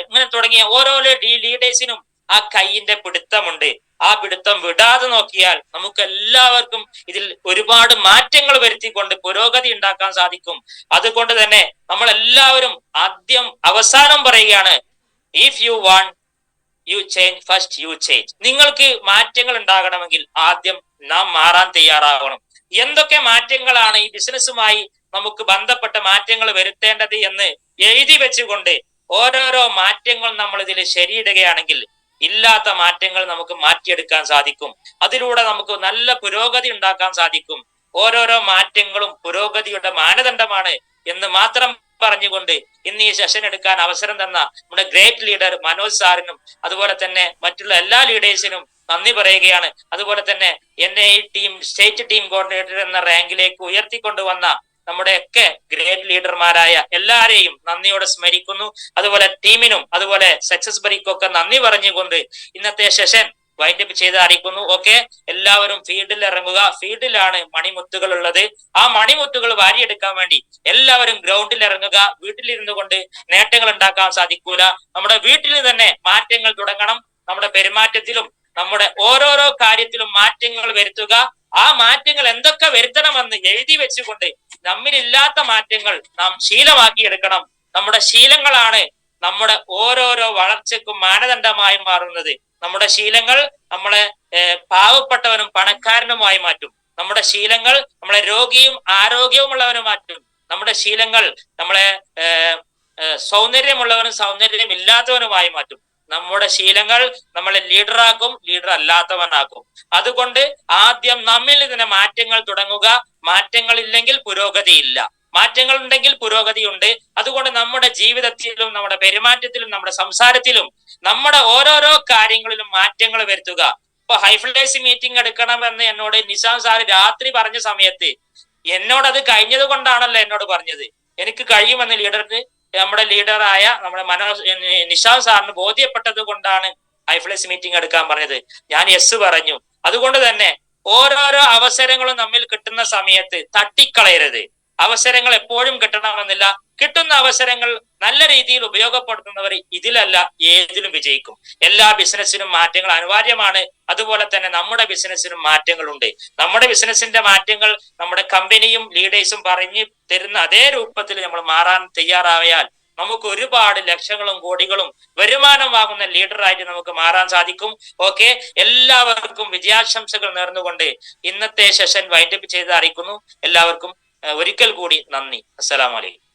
ഇങ്ങനെ തുടങ്ങിയ ഓരോ ലീഡേഴ്സിനും ആ കൈയിന്റെ പിടുത്തമുണ്ട്. ആ പിടുത്തം വിടാതെ നോക്കിയാൽ നമുക്ക് എല്ലാവർക്കും ഇതിൽ ഒരുപാട് മാറ്റങ്ങൾ വരുത്തിക്കൊണ്ട് പുരോഗതി ഉണ്ടാക്കാൻ സാധിക്കും. അതുകൊണ്ട് തന്നെ നമ്മൾ എല്ലാവരും അവസാനം പറയുകയാണ്, if you want you change, first U change. നിങ്ങൾക്ക് മാറ്റങ്ങൾ ഉണ്ടാകണമെങ്കിൽ ആദ്യം നാം മാറാൻ തയ്യാറാകണം. എന്തൊക്കെ മാറ്റങ്ങളാണ് ഈ ബിസിനസ്സുമായി നമുക്ക് ബന്ധപ്പെട്ട മാറ്റങ്ങൾ വരുത്തേണ്ടത് എന്ന് എഴുതി വെച്ചുകൊണ്ട് ഓരോരോ മാറ്റങ്ങൾ നമ്മൾ ഇതിൽ ശരിയിടുകയാണെങ്കിൽ ഇല്ലാത്ത മാറ്റങ്ങൾ നമുക്ക് മാറ്റിയെടുക്കാൻ സാധിക്കും. അതിലൂടെ നമുക്ക് നല്ല പുരോഗതി ഉണ്ടാക്കാൻ സാധിക്കും. ഓരോരോ മാറ്റങ്ങളും പുരോഗതിയുടെ മാനദണ്ഡമാണ് എന്ന് മാത്രം പറഞ്ഞുകൊണ്ട് ഇന്ന് ഈ സെഷൻ എടുക്കാൻ അവസരം തന്ന നമ്മുടെ ഗ്രേറ്റ് ലീഡർ മനോജ് സാറിനും അതുപോലെ തന്നെ മറ്റുള്ള എല്ലാ ലീഡേഴ്സിനും നന്ദി പറയുകയാണ്. അതുപോലെ തന്നെ എന്നെ ഈ സ്റ്റേറ്റ് ടീം കോർഡിനേറ്റർ എന്ന റാങ്കിലേക്ക് ഉയർത്തിക്കൊണ്ടുവന്ന നമ്മുടെയൊക്കെ ഗ്രേറ്റ് ലീഡർമാരായ എല്ലാരെയും നന്ദിയോടെ സ്മരിക്കുന്നു. അതുപോലെ ടീമിനും അതുപോലെ സക്സസ് ബറിക്കൊക്കെ നന്ദി പറഞ്ഞുകൊണ്ട് ഇന്നത്തെ സെഷൻ വൈൻഡപ്പ് ചെയ്ത് അറിയിക്കുന്നു. ഓക്കെ, എല്ലാവരും ഫീൽഡിൽ ഇറങ്ങുക. ഫീൽഡിലാണ് മണിമുത്തുകൾ ഉള്ളത്. ആ മണിമുത്തുകൾ വാരിയെടുക്കാൻ വേണ്ടി എല്ലാവരും ഗ്രൗണ്ടിൽ ഇറങ്ങുക. വീട്ടിലിരുന്നു കൊണ്ട് നേട്ടങ്ങൾ ഉണ്ടാക്കാൻ സാധിക്കൂല. നമ്മുടെ വീട്ടിൽ തന്നെ മാറ്റങ്ങൾ തുടങ്ങണം. നമ്മുടെ പെരുമാറ്റത്തിലും നമ്മുടെ ഓരോരോ കാര്യത്തിലും മാറ്റങ്ങൾ വരുത്തുക. ആ മാറ്റങ്ങൾ എന്തൊക്കെ വരുത്തണമെന്ന് എഴുതി വെച്ചുകൊണ്ട് നമ്മിലില്ലാത്ത മാറ്റങ്ങൾ നാം ശീലമാക്കിയെടുക്കണം. നമ്മുടെ ശീലങ്ങളാണ് നമ്മുടെ ഓരോരോ വളർച്ചയ്ക്കും മാനദണ്ഡമായി മാറുന്നത്. നമ്മുടെ ശീലങ്ങൾ നമ്മളെ പാവപ്പെട്ടവനും പണക്കാരനുമായി മാറ്റും. നമ്മുടെ ശീലങ്ങൾ നമ്മളെ രോഗിയും ആരോഗ്യവുമുള്ളവനും മാറ്റും. നമ്മുടെ ശീലങ്ങൾ നമ്മളെ സൗന്ദര്യമുള്ളവനും സൗന്ദര്യം ഇല്ലാത്തവനുമായി മാറ്റും. നമ്മുടെ ശീലങ്ങൾ നമ്മളെ ലീഡറാക്കും, ലീഡർ അല്ലാത്തവനാക്കും. അതുകൊണ്ട് ആദ്യം നമ്മിൽ ഇതിനെ മാറ്റങ്ങൾ തുടങ്ങുക. മാറ്റങ്ങൾ ഇല്ലെങ്കിൽ പുരോഗതി ഇല്ല, മാറ്റങ്ങൾ ഉണ്ടെങ്കിൽ പുരോഗതി ഉണ്ട്. അതുകൊണ്ട് നമ്മുടെ ജീവിതത്തിലും നമ്മുടെ പെരുമാറ്റത്തിലും നമ്മുടെ സംസാരത്തിലും നമ്മുടെ ഓരോരോ കാര്യങ്ങളിലും മാറ്റങ്ങൾ വരുത്തുക. ഇപ്പൊ ഹൈഫ്ലേഴ്സ് മീറ്റിംഗ് എടുക്കണമെന്ന് എന്നോട് നിശാം സാറ് രാത്രി പറഞ്ഞ സമയത്ത് എന്നോട് അത് കഴിഞ്ഞത് കൊണ്ടാണല്ലോ എന്നോട് പറഞ്ഞത്. എനിക്ക് കഴിയുമെന്ന് നമ്മുടെ ലീഡറായ നമ്മുടെ നിശാം സാറിന് ബോധ്യപ്പെട്ടത് കൊണ്ടാണ് ഹൈഫ്ലേഴ്സ് മീറ്റിംഗ് എടുക്കാൻ പറഞ്ഞത്. ഞാൻ യെസ് പറഞ്ഞു. അതുകൊണ്ട് തന്നെ ഓരോരോ അവസരങ്ങളും നമ്മിൽ കിട്ടുന്ന സമയത്ത് തട്ടിക്കളയരുത്. അവസരങ്ങൾ എപ്പോഴും കിട്ടണമെന്നില്ല. കിട്ടുന്ന അവസരങ്ങൾ നല്ല രീതിയിൽ ഉപയോഗപ്പെടുത്തുന്നവർ ഇതിലല്ല ഏതിലും വിജയിക്കും. എല്ലാ ബിസിനസ്സിനും മാറ്റങ്ങൾ അനിവാര്യമാണ്. അതുപോലെ തന്നെ നമ്മുടെ ബിസിനസ്സിനും മാറ്റങ്ങളുണ്ട്. നമ്മുടെ ബിസിനസ്സിന്റെ മാറ്റങ്ങൾ നമ്മുടെ കമ്പനിയും ലീഡേഴ്സും പറഞ്ഞു തരുന്ന അതേ രൂപത്തിൽ നമ്മൾ മാറാൻ തയ്യാറായാൽ നമുക്ക് ഒരുപാട് ലക്ഷങ്ങളും കോടികളും വരുമാനം വാങ്ങുന്ന ലീഡറായിട്ട് നമുക്ക് മാറാൻ സാധിക്കും. ഓക്കെ, എല്ലാവർക്കും വിജയാശംസകൾ നേർന്നുകൊണ്ട് ഇന്നത്തെ സെഷൻ വൈൻഡപ്പ് ചെയ്ത് അറിയിക്കുന്നു. എല്ലാവർക്കും ഒരിക്കൽ കൂടി നന്ദി. അസ്സലാമു അലൈക്കും.